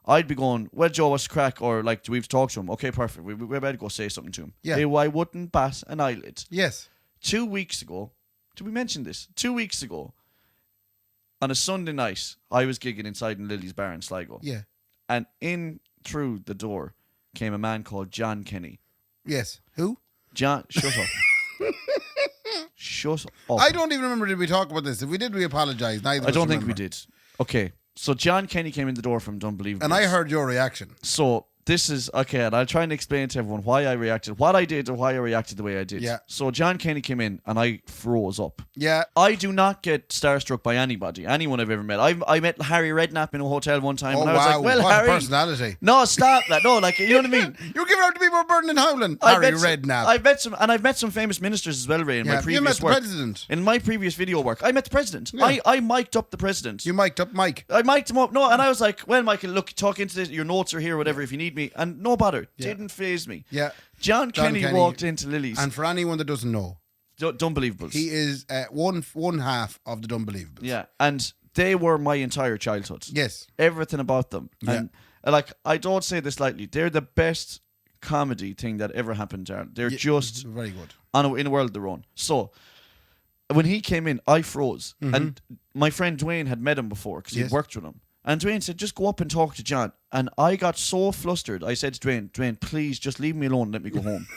Speaker 3: I'd be going, well, Joe, what's the crack? Or like, do we have to talk to him? Okay, perfect. We better go say something to him.
Speaker 2: Yeah.
Speaker 3: I wouldn't bat an eyelid.
Speaker 2: Yes.
Speaker 3: 2 weeks ago, did we mention this? 2 weeks ago, on a Sunday night, I was gigging inside in Lily's bar in Sligo.
Speaker 2: Yeah.
Speaker 3: And in through the door came a man called John Kenny.
Speaker 2: Yes. Who?
Speaker 3: John, shut up. Shut up.
Speaker 2: I don't even remember, did we talk about this? If we did, we apologise. I
Speaker 3: don't think we did. Okay, so John Kenny came in the door from Unbelievable.
Speaker 2: And I heard your reaction.
Speaker 3: So this is, okay, and I'll try and explain to everyone why I reacted, what I did, or why I reacted the way I did.
Speaker 2: Yeah.
Speaker 3: So John Kenny came in and I froze up.
Speaker 2: Yeah.
Speaker 3: I do not get starstruck by anyone I've ever met. I met Harry Redknapp in a hotel one time and I was like, well,
Speaker 2: what
Speaker 3: Harry.
Speaker 2: A personality.
Speaker 3: No, stop that. No, like, you know what I mean?
Speaker 2: You're giving out to people Brendan Howlin. Harry Redknapp.
Speaker 3: I've met some famous ministers as well, Ray, in my previous
Speaker 2: you met
Speaker 3: work.
Speaker 2: The president.
Speaker 3: In my previous video work, I met the president.
Speaker 2: Yeah.
Speaker 3: I mic'd up the president.
Speaker 2: You mic'd up Mike.
Speaker 3: I mic'd him up. No, and I was like, well, Michael, look, talk into this. Your notes are here, whatever, if you need me. And no bother. Yeah. Didn't faze me.
Speaker 2: Yeah.
Speaker 3: John Kenny walked into Lily's.
Speaker 2: And for anyone that doesn't know,
Speaker 3: Dunbelievables.
Speaker 2: He is one half of the Dunbelievables.
Speaker 3: Yeah. And they were my entire childhood.
Speaker 2: Yes.
Speaker 3: Everything about them.
Speaker 2: Yeah.
Speaker 3: And like, I don't say this lightly. They're the best comedy thing that ever happened to Ireland. They're just
Speaker 2: very good.
Speaker 3: In a world of their own. So when he came in, I froze. Mm-hmm. And my friend Dwayne had met him before because he'd worked with him. And Dwayne said, just go up and talk to John. And I got so flustered. I said to Dwayne, please, just leave me alone and let me go home.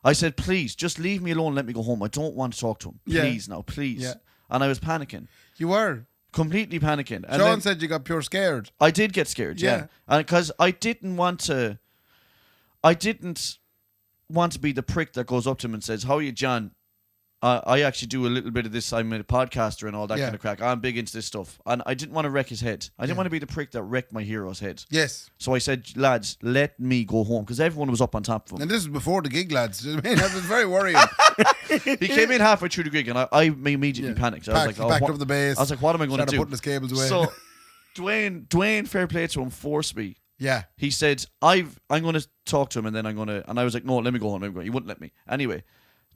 Speaker 3: I said, please, just leave me alone and let me go home. I don't want to talk to him. Please, now, please. Yeah. And I was panicking.
Speaker 2: You were?
Speaker 3: Completely panicking. And
Speaker 2: Sean said you got pure scared.
Speaker 3: I did get scared, yeah. And because I didn't want to be the prick that goes up to him and says, how are you, John? I actually do a little bit of this. I'm a podcaster and all that kind of crack. I'm big into this stuff. And I didn't want to wreck his head. I didn't want to be the prick that wrecked my hero's head.
Speaker 2: Yes.
Speaker 3: So I said, lads, let me go home. Because everyone was up on top of him.
Speaker 2: And this is before the gig, lads. I mean, that was very worrying.
Speaker 3: He came in halfway through the gig and I immediately panicked. I was like,
Speaker 2: backed up the bass.
Speaker 3: I was like, what am I going to do?
Speaker 2: Putting his cables away.
Speaker 3: So Dwayne, fair play to him, forced me.
Speaker 2: Yeah.
Speaker 3: He said, I'm going to talk to him and then and I was like, no, let me go home. He wouldn't let me. Anyway,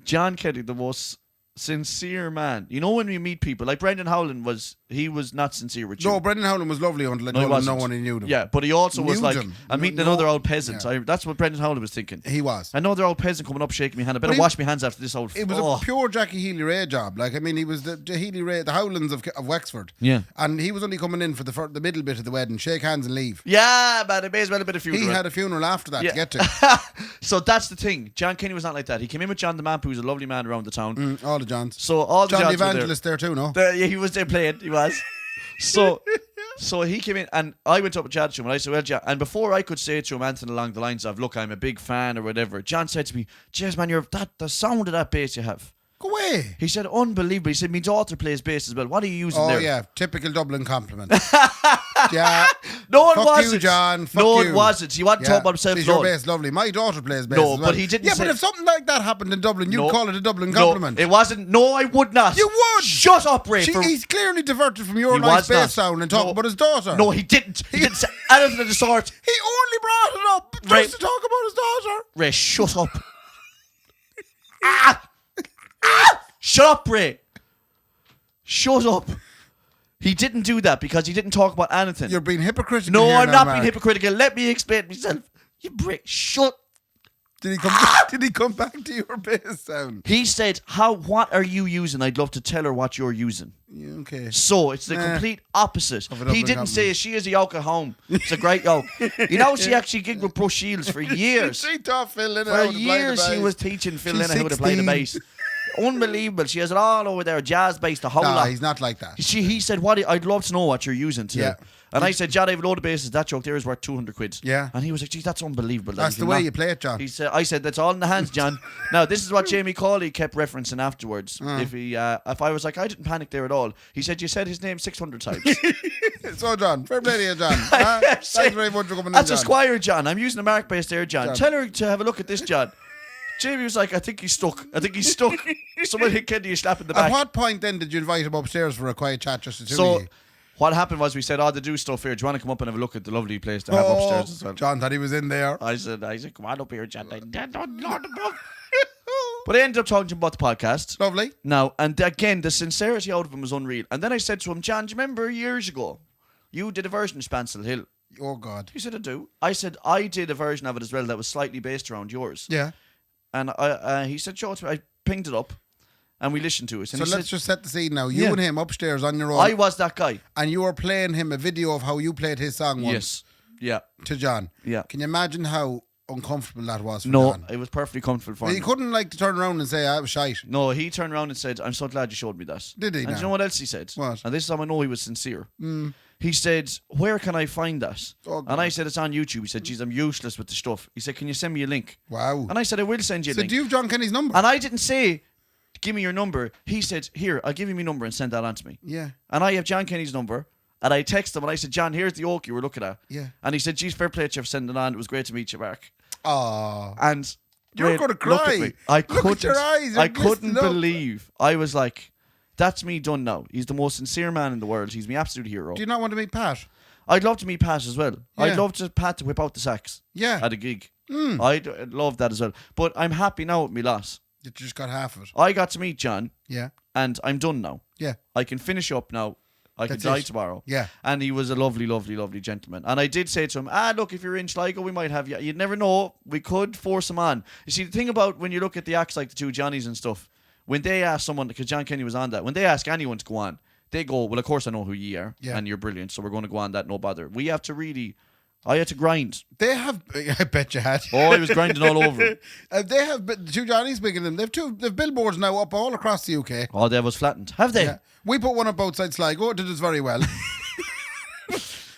Speaker 3: John Kenny, the most sincere man. You know when we meet people, like Brendan Howland was not sincere with you.
Speaker 2: No, Brendan Howland was lovely until I told him no one knew them.
Speaker 3: Yeah, but he also was
Speaker 2: Knew
Speaker 3: like,
Speaker 2: them.
Speaker 3: I'm meeting
Speaker 2: No,
Speaker 3: another old peasant.
Speaker 2: yeah.
Speaker 3: That's what Brendan Howland was thinking.
Speaker 2: He was.
Speaker 3: Another old peasant coming up shaking my hand. I better wash my hands after this old...
Speaker 2: It was a pure Jackie Healy-Ray job. Like, I mean, he was the Healy-Ray, the Howlands of Wexford.
Speaker 3: Yeah.
Speaker 2: And he was only coming in for the middle bit of the wedding, shake hands and leave.
Speaker 3: Yeah, man, it may as well have been a funeral.
Speaker 2: He had a funeral after that to get to.
Speaker 3: So that's the thing. John Kenny was not like that. He came in with John the Map, who was a lovely man around the town.
Speaker 2: All the Johns.
Speaker 3: So all the
Speaker 2: John the
Speaker 3: Johns were there.
Speaker 2: Evangelist there too, no?
Speaker 3: Yeah, he was there playing. He was. So he came in and I went up and chatted to him and I said, well, John, and before I could say to him anything along the lines of, look, I'm a big fan or whatever, John said to me, jeez, man, the sound of that bass you have.
Speaker 2: Go away.
Speaker 3: He said, unbelievable. He said, my daughter plays bass as well. What are you using there?
Speaker 2: Oh, yeah. Typical Dublin compliment. Yeah.
Speaker 3: No, it
Speaker 2: Fuck
Speaker 3: wasn't.
Speaker 2: you, John. Fuck
Speaker 3: no,
Speaker 2: you.
Speaker 3: it wasn't. He wasn't talking about himself
Speaker 2: She's your
Speaker 3: alone.
Speaker 2: bass lovely. My daughter plays bass
Speaker 3: No,
Speaker 2: as well.
Speaker 3: but he didn't
Speaker 2: Yeah,
Speaker 3: say-
Speaker 2: but if something like that happened in Dublin, you'd call it a Dublin compliment.
Speaker 3: No, it wasn't. No, I would not.
Speaker 2: You would.
Speaker 3: Shut up, Ray.
Speaker 2: He's clearly diverted from your
Speaker 3: He
Speaker 2: nice
Speaker 3: was not.
Speaker 2: bass sound and talking about his daughter.
Speaker 3: No, he didn't. He didn't say anything of the sort.
Speaker 2: He only brought it up just
Speaker 3: Ray-
Speaker 2: to talk about his daughter.
Speaker 3: Ray, shut up. Shut up, Ray. Shut up. He didn't do that because he didn't talk about anything.
Speaker 2: You're being hypocritical.
Speaker 3: No,
Speaker 2: here
Speaker 3: I'm
Speaker 2: now,
Speaker 3: not
Speaker 2: Mark.
Speaker 3: being hypocritical. Let me explain myself. You Ray, shut.
Speaker 2: Did he come back to your bass sound?
Speaker 3: He said, what are you using? I'd love to tell her what you're using.
Speaker 2: Yeah, okay.
Speaker 3: So it's the complete opposite.
Speaker 2: Of a Dublin
Speaker 3: He didn't say
Speaker 2: compliment.
Speaker 3: she is a yoke at home. It's a great yoke. You know, she actually gigged with Bruce Shields for years.
Speaker 2: She taught Phil Lynn
Speaker 3: For
Speaker 2: how to play the
Speaker 3: years she
Speaker 2: bass.
Speaker 3: was teaching Phil
Speaker 2: She's
Speaker 3: Lynn how to play the
Speaker 2: 16.
Speaker 3: bass. Unbelievable. She has it all over there. Jazz bass, the whole
Speaker 2: Nah,
Speaker 3: lot.
Speaker 2: he's not like that.
Speaker 3: He said, I'd love to know what you're using today.
Speaker 2: Yeah.
Speaker 3: And I said, John, I have a load of basses. That joke there is worth 200 quid.
Speaker 2: Yeah.
Speaker 3: And he was like, geez, that's unbelievable.
Speaker 2: That's the way you play it, John.
Speaker 3: He said, I said, that's all in the hands, John. Now, this is what Jamie Cawley kept referencing afterwards. If I was like, I didn't panic there at all. He said, you said his name 600 times.
Speaker 2: So, John, fair play to you, John.
Speaker 3: I kept
Speaker 2: Thanks
Speaker 3: saying,
Speaker 2: very much for coming in,
Speaker 3: that's
Speaker 2: John.
Speaker 3: a Squire, John. I'm using a mark bass there, John. Tell her to have a look at this, John. Jamie was like, I think he's stuck. Someone hit Kendy a slap in the back.
Speaker 2: At what point then did you invite him upstairs for a quiet chat just to two
Speaker 3: So
Speaker 2: of you?
Speaker 3: what happened was we saed, they do stuff here. Do you want to come up and have a look at the lovely place to have upstairs as well?
Speaker 2: John thought he was in there.
Speaker 3: I said, come on up here, John. But I ended up talking to him about the podcast.
Speaker 2: Lovely.
Speaker 3: Now, and again, the sincerity out of him was unreal. And then I said to him, John, do you remember years ago, you did a version of Spancel Hill?
Speaker 2: Oh, God.
Speaker 3: He said, I do. I said, I did a version of it as well that was slightly based around yours.
Speaker 2: Yeah.
Speaker 3: And he said, show it to me. I pinged it up and we listened to it. And
Speaker 2: So
Speaker 3: he
Speaker 2: let's
Speaker 3: said,
Speaker 2: just set the scene now. You
Speaker 3: Yeah.
Speaker 2: and him upstairs on your own.
Speaker 3: I was that guy.
Speaker 2: And you were playing him a video of how you played his song once
Speaker 3: Yes. Yeah.
Speaker 2: to John.
Speaker 3: Yeah.
Speaker 2: Can you imagine how uncomfortable that was for
Speaker 3: No,
Speaker 2: John?
Speaker 3: it was perfectly comfortable for
Speaker 2: Well,
Speaker 3: me.
Speaker 2: he couldn't like to turn around and say, I was shite.
Speaker 3: No, he turned around and said, I'm so glad you showed me that.
Speaker 2: Did he
Speaker 3: And do
Speaker 2: now?
Speaker 3: you know what else he said?
Speaker 2: What?
Speaker 3: And this is how I know he was sincere. He said, where can I find that?
Speaker 2: Oh,
Speaker 3: and I said, it's on YouTube. He said, geez, I'm useless with the stuff. He said, can you send me a link?
Speaker 2: Wow.
Speaker 3: And I said, I will send you a
Speaker 2: So
Speaker 3: link.
Speaker 2: do you have John Kenny's number?
Speaker 3: And I didn't say, give me your number. He said, here, I'll give you my number and send that on to me.
Speaker 2: Yeah.
Speaker 3: And I have John Kenny's number. And I texted him and I said, John, here's the oak you were looking at.
Speaker 2: Yeah.
Speaker 3: And he said, geez, fair play to you for sending it on. It was great to meet you, Mark.
Speaker 2: Oh.
Speaker 3: And
Speaker 2: You're
Speaker 3: Ray,
Speaker 2: gonna
Speaker 3: look
Speaker 2: cry.
Speaker 3: at me. I
Speaker 2: Look at
Speaker 3: couldn't,
Speaker 2: your eyes. You're
Speaker 3: I couldn't
Speaker 2: glistening up.
Speaker 3: believe. I was like, that's me done now. He's the most sincere man in the world. He's my absolute hero.
Speaker 2: Do you not want to meet Pat?
Speaker 3: I'd love to meet Pat as well.
Speaker 2: Yeah.
Speaker 3: I'd love to Pat to whip out the sax
Speaker 2: Yeah.
Speaker 3: at a gig. I'd love that as well. But I'm happy now with me loss.
Speaker 2: You just got half of it.
Speaker 3: I got to meet John
Speaker 2: Yeah.
Speaker 3: and I'm done now.
Speaker 2: Yeah.
Speaker 3: I can finish up now. I could
Speaker 2: That's
Speaker 3: die
Speaker 2: it.
Speaker 3: tomorrow.
Speaker 2: Yeah.
Speaker 3: And he was a lovely, lovely, lovely gentleman. And I did say to him, look, if you're in Sligo, we might have you. You'd never know. We could force him on. You see, the thing about when you look at the acts like the two Johnnies and stuff, when they ask someone, because John Kenny was on that, when they ask anyone to go on, they go, well, of course I know who you are.
Speaker 2: Yeah.
Speaker 3: And you're brilliant. So we're going to go on that, no bother. We have to really, I had to grind.
Speaker 2: They have, I bet you had.
Speaker 3: Oh, I was grinding all over him.
Speaker 2: They have, the two Johnnies bigger than them. They've billboards now up all across the UK.
Speaker 3: Oh, that was flattened. Have they?
Speaker 2: Yeah. We put one up outside Sligo. It did us very well.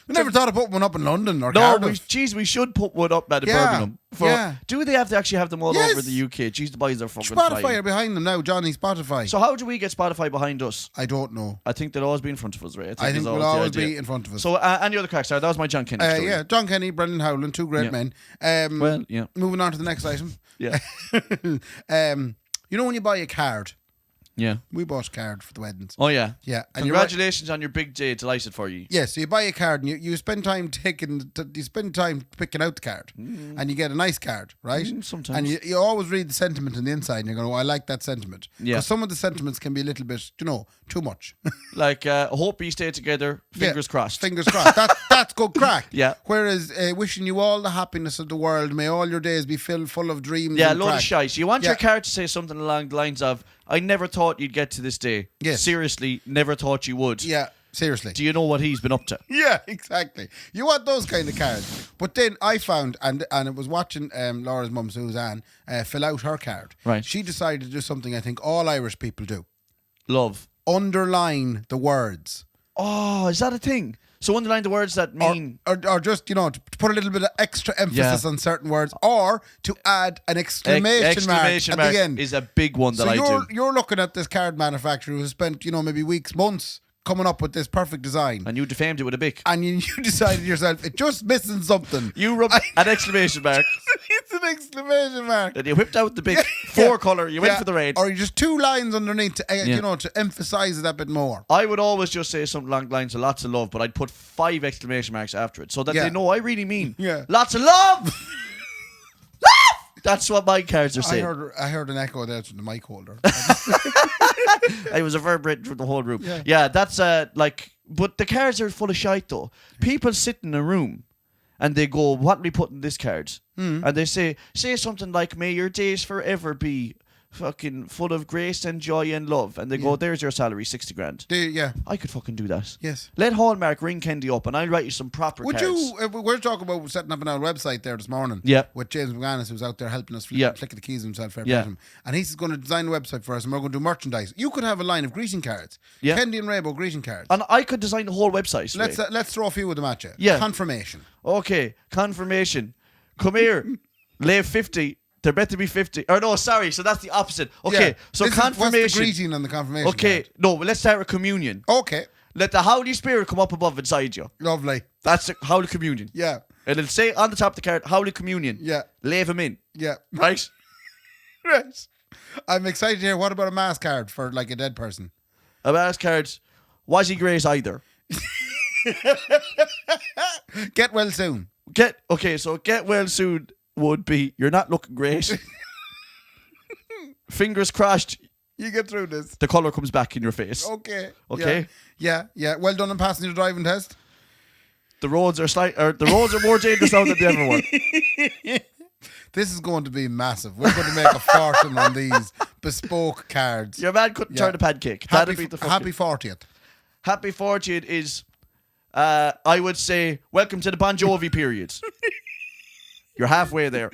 Speaker 2: We never thought of putting one up in London or
Speaker 3: No,
Speaker 2: Cardiff.
Speaker 3: we should put one up at
Speaker 2: Yeah,
Speaker 3: Birmingham.
Speaker 2: yeah.
Speaker 3: Do they have to actually have them all
Speaker 2: Yes.
Speaker 3: over the UK? Jeez, the boys are fucking
Speaker 2: Spotify
Speaker 3: flying.
Speaker 2: are behind them now, Johnny Spotify.
Speaker 3: So how do we get Spotify behind us?
Speaker 2: I don't know.
Speaker 3: I think they'll always be in front of us, right?
Speaker 2: I think
Speaker 3: there's
Speaker 2: we'll
Speaker 3: the
Speaker 2: always
Speaker 3: idea.
Speaker 2: be in front of us.
Speaker 3: So any other cracks? Sorry, that was my John Kenny story.
Speaker 2: Yeah, John Kenny, Brendan Howland, two great
Speaker 3: Yeah.
Speaker 2: men.
Speaker 3: Well, yeah.
Speaker 2: Moving on to the next item.
Speaker 3: Yeah.
Speaker 2: You know when you buy a card
Speaker 3: Yeah.
Speaker 2: We bought a card for the weddings.
Speaker 3: Oh, yeah.
Speaker 2: Yeah. And you're right.
Speaker 3: Congratulations on your big day. Delighted for you.
Speaker 2: Yeah, so you buy a card and you spend time picking out the card, and you get a nice card, right?
Speaker 3: Sometimes.
Speaker 2: And you always read the sentiment on the inside, and you're going, "Oh, I like that sentiment."
Speaker 3: Yeah.
Speaker 2: Because some of the sentiments can be a little bit, too much.
Speaker 3: Like, hope you stay together. Fingers crossed.
Speaker 2: Fingers crossed. That's good crack.
Speaker 3: Yeah.
Speaker 2: Whereas wishing you all the happiness of the world, may all your days be filled full of dreams.
Speaker 3: Yeah,
Speaker 2: and
Speaker 3: load
Speaker 2: crack.
Speaker 3: of shite. You want your card to say something along the lines of, I never thought you'd get to this day.
Speaker 2: Yes.
Speaker 3: Seriously, never thought you would.
Speaker 2: Yeah, seriously.
Speaker 3: Do you know what he's been up to?
Speaker 2: Yeah, exactly. You want those kind of cards. But then I found, and it was watching Laura's mum, Suzanne, fill out her card.
Speaker 3: Right.
Speaker 2: She decided to do something I think all Irish people do.
Speaker 3: Love.
Speaker 2: Underline the words.
Speaker 3: Oh, is that a thing? So underline the words that mean...
Speaker 2: Or just, to put a little bit of extra emphasis on certain words, or to add an exclamation mark at the end.
Speaker 3: Is a big one that I do.
Speaker 2: You're looking at this card manufacturer who spent, maybe weeks, months coming up with this perfect design.
Speaker 3: And you defamed it with a bic.
Speaker 2: And you decided yourself, it's just missing something.
Speaker 3: You rubbed an exclamation mark.
Speaker 2: It's an exclamation mark.
Speaker 3: And you whipped out the big four colour. You went for the red.
Speaker 2: Or you just 2 lines underneath to, to emphasise it a bit more.
Speaker 3: I would always just say something along the lines of lots of love, but I'd put 5 exclamation marks after it so that they know I really mean lots of love. Love! That's what my cards are saying.
Speaker 2: I heard an echo there from the mic holder.
Speaker 3: It was a reverberant through the whole room. Yeah, that's but the cards are full of shite though. People sit in a room and they go, what do we put in this card? And they say something like, may your days forever be fucking full of grace and joy and love. And they go, there's your salary, 60 grand. I could fucking do that.
Speaker 2: Yes.
Speaker 3: Let Hallmark ring Kendy up and I'll write you some proper cards.
Speaker 2: We're talking about setting up an old website there this morning. Yeah. With James McGannis, who's out there helping us flicking the keys himself. And he's going to design a website for us and we're going to do merchandise. You could have a line of greeting cards. Yeah. Kendy and Raybo greeting cards.
Speaker 3: And I could design the whole website.
Speaker 2: Let's throw a few of them at you.
Speaker 3: Yeah.
Speaker 2: Confirmation.
Speaker 3: Okay. Confirmation. Come here. Lay 50. They're meant to be 50. Or no, sorry. So that's the opposite. Okay. So confirmation.
Speaker 2: What's the greeting on the confirmation
Speaker 3: Okay.
Speaker 2: card?
Speaker 3: No, but let's start with communion.
Speaker 2: Okay.
Speaker 3: Let the Holy Spirit come up above inside you.
Speaker 2: Lovely.
Speaker 3: That's the Holy Communion.
Speaker 2: Yeah.
Speaker 3: And it'll say on the top of the card, Holy Communion.
Speaker 2: Yeah.
Speaker 3: Leave him in.
Speaker 2: Yeah.
Speaker 3: Right?
Speaker 2: Right. I'm excited to hear, what about a mass card for like a dead person?
Speaker 3: A mass card. Was he grace either?
Speaker 2: Get well soon.
Speaker 3: So get well soon would be, you're not looking great. Fingers crossed.
Speaker 2: You get through this.
Speaker 3: The colour comes back in your face.
Speaker 2: Okay.
Speaker 3: Okay.
Speaker 2: Yeah. Well done on passing your driving test.
Speaker 3: The roads are more dangerous now than they ever were.
Speaker 2: This is going to be massive. We're going to make a fortune on these bespoke cards.
Speaker 3: Your man couldn't turn a pancake.
Speaker 2: Happy 40th.
Speaker 3: Happy 40th is, I would say, welcome to the Bon Jovi period. You're halfway there.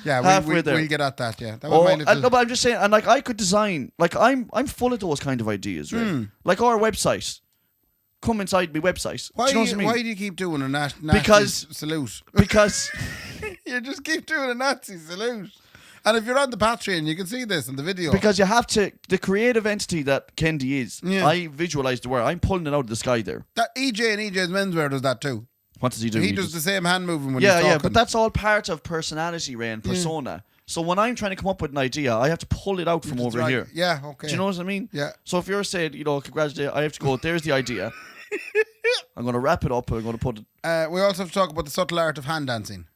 Speaker 2: Yeah, we'll get at that. Yeah, that
Speaker 3: no, but I'm just saying, and like I could design, like I'm full of those kind of ideas, right? Like our website. Come inside my website.
Speaker 2: Why do you keep doing a Nazi salute?
Speaker 3: Because
Speaker 2: you just keep doing a Nazi salute. And if you're on the Patreon, you can see this in the video.
Speaker 3: Because you have to, the creative entity that Kendy is, I visualise the word. I'm pulling it out of the sky there.
Speaker 2: That EJ and EJ's menswear does that too.
Speaker 3: What does he do?
Speaker 2: He does the same hand movement when he's talking.
Speaker 3: Yeah, but that's all part of personality, Ray, and persona. So when I'm trying to come up with an idea, I have to pull it out from over here.
Speaker 2: Yeah, okay.
Speaker 3: Do you know what I mean?
Speaker 2: Yeah.
Speaker 3: So if you're saying, congratulations, I have to go, there's the idea. I'm going to wrap it up and I'm going to put it...
Speaker 2: we also have to talk about the subtle art of hand dancing.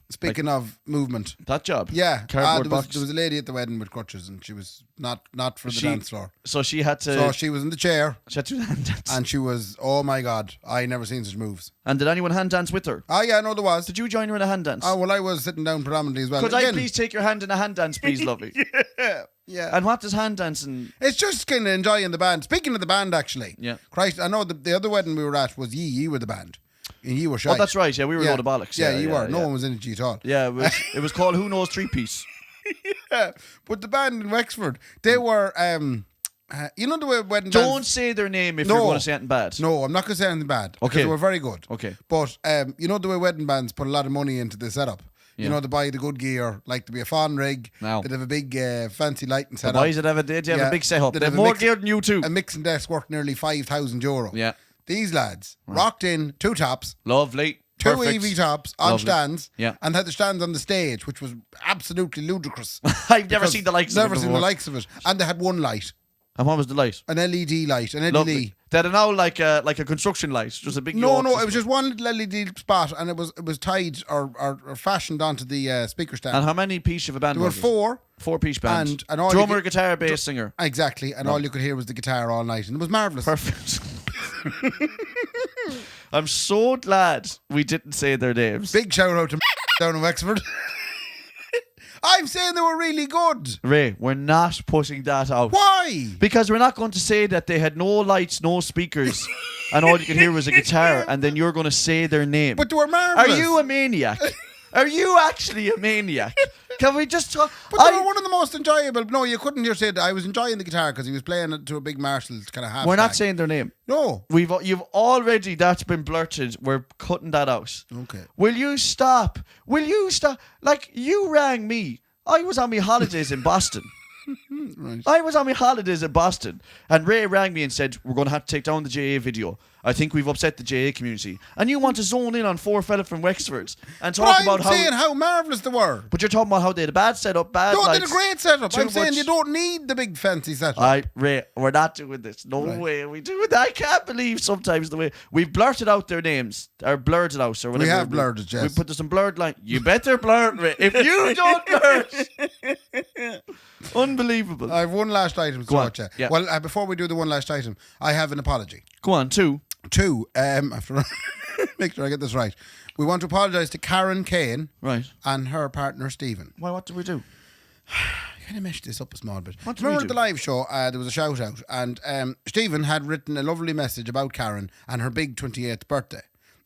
Speaker 2: Speaking of movement.
Speaker 3: That job?
Speaker 2: Yeah.
Speaker 3: Cardboard
Speaker 2: there
Speaker 3: box.
Speaker 2: There was a lady at the wedding with crutches and she was not for the dance floor.
Speaker 3: So she had to...
Speaker 2: So she was in the chair.
Speaker 3: She had to hand dance.
Speaker 2: And she was, oh my God, I never seen such moves.
Speaker 3: And did anyone hand dance with her?
Speaker 2: Oh yeah, no there was.
Speaker 3: Did you join her in a hand dance?
Speaker 2: Oh well, I was sitting down predominantly as well.
Speaker 3: Could I please take your hand in a hand dance, please, lovely?
Speaker 2: Yeah.
Speaker 3: And what does hand dancing...
Speaker 2: It's just kind of enjoying the band. Speaking of the band, actually.
Speaker 3: Yeah.
Speaker 2: Christ, I know the other wedding we were at was ye were the band. And you were shy.
Speaker 3: Oh, that's right. Yeah, we were a load of bollocks.
Speaker 2: Yeah, you were. No one was in it at all.
Speaker 3: Yeah, it was called Who Knows 3-Piece.
Speaker 2: Yeah. But the band in Wexford, they were... you know the way wedding
Speaker 3: Don't
Speaker 2: bands...
Speaker 3: say their name if you're going to say anything bad.
Speaker 2: No, I'm not going to say anything bad.
Speaker 3: Okay.
Speaker 2: They were very good.
Speaker 3: Okay.
Speaker 2: But you know the way wedding bands put a lot of money into the setup. Yeah. You know, they buy the good gear, like to be a fawn rig.
Speaker 3: No.
Speaker 2: They'd have a big fancy lighting setup.
Speaker 3: Why did they have a big setup? They have more gear than you too.
Speaker 2: A mixing desk worth nearly €5,000.
Speaker 3: Yeah.
Speaker 2: These lads rocked in, 2 tops.
Speaker 3: Lovely.
Speaker 2: 2
Speaker 3: Perfect.
Speaker 2: EV tops on
Speaker 3: Lovely.
Speaker 2: stands,
Speaker 3: Yeah.
Speaker 2: and had the stands on the stage, which was absolutely ludicrous.
Speaker 3: I've never
Speaker 2: Because
Speaker 3: seen the likes of
Speaker 2: Never
Speaker 3: it
Speaker 2: seen the
Speaker 3: before.
Speaker 2: likes of it. And they had one light,
Speaker 3: And what was the light?
Speaker 2: an LED light, an LED.
Speaker 3: Lovely. They're now like a construction light, just a big.
Speaker 2: No,
Speaker 3: York
Speaker 2: it was just one little LED spot, and it was tied or fashioned onto the speaker stand.
Speaker 3: And how many piece of a band?
Speaker 2: There were
Speaker 3: was it?
Speaker 2: 4.
Speaker 3: 4-piece band.
Speaker 2: And all you
Speaker 3: drummer,
Speaker 2: get-
Speaker 3: guitar, bass, singer.
Speaker 2: Exactly, and all you could hear was the guitar all night, and it was marvellous.
Speaker 3: Perfect. I'm so glad we didn't say their names.
Speaker 2: Big shout out to down in Wexford. I'm saying they were really good.
Speaker 3: Ray, we're not putting that out.
Speaker 2: Why?
Speaker 3: Because we're not going to say that they had no lights, no speakers, and all you could hear was a guitar, and then you're going to say their name.
Speaker 2: But they were
Speaker 3: Are
Speaker 2: marvellous.
Speaker 3: you a maniac? Are you actually a maniac? Can we just talk?
Speaker 2: But they were one of the most enjoyable. No, you couldn't hear say that. I was enjoying the guitar because he was playing it to a big Marshall kind of half.
Speaker 3: We're not
Speaker 2: stag.
Speaker 3: saying their name.
Speaker 2: No.
Speaker 3: You've already, that's been blurted. We're cutting that out.
Speaker 2: Okay.
Speaker 3: Will you stop? Will you stop? Like, you rang me. I was on my holidays in Boston.
Speaker 2: Right.
Speaker 3: I was on my holidays in Boston, and Ray rang me and said, we're going to have to take down the JA video. I think we've upset the JA community. And you want to zone in on 4 fella from Wexford and talk
Speaker 2: But
Speaker 3: about
Speaker 2: I'm saying how marvellous they were.
Speaker 3: But you're talking about how they had a bad setup, bad
Speaker 2: No, they
Speaker 3: lights.
Speaker 2: did a great setup.
Speaker 3: too
Speaker 2: I'm saying
Speaker 3: much-
Speaker 2: you don't need the big fancy setup.
Speaker 3: Ray, we're not doing this. No
Speaker 2: Right.
Speaker 3: way are we doing that. I can't believe sometimes the way we've blurted out their names, or blurred it out, or whatever.
Speaker 2: have blurred it, yes.
Speaker 3: We put some blurred line. You better blur it, Ray. If you don't blur it. Unbelievable.
Speaker 2: I have one last item to
Speaker 3: Go on.
Speaker 2: watch.
Speaker 3: Yeah.
Speaker 2: Well, before we do the one last item, I have an apology.
Speaker 3: Go on, 2.
Speaker 2: 2, after make sure I get this right. We want to apologise to Karen Kane
Speaker 3: Right.
Speaker 2: and her partner Stephen.
Speaker 3: Why, what did we do?
Speaker 2: I kind of meshed this up a small bit.
Speaker 3: What did
Speaker 2: Remember
Speaker 3: we
Speaker 2: at
Speaker 3: do?
Speaker 2: the live show, there was a shout out, and Stephen had written a lovely message about Karen and her big 28th birthday.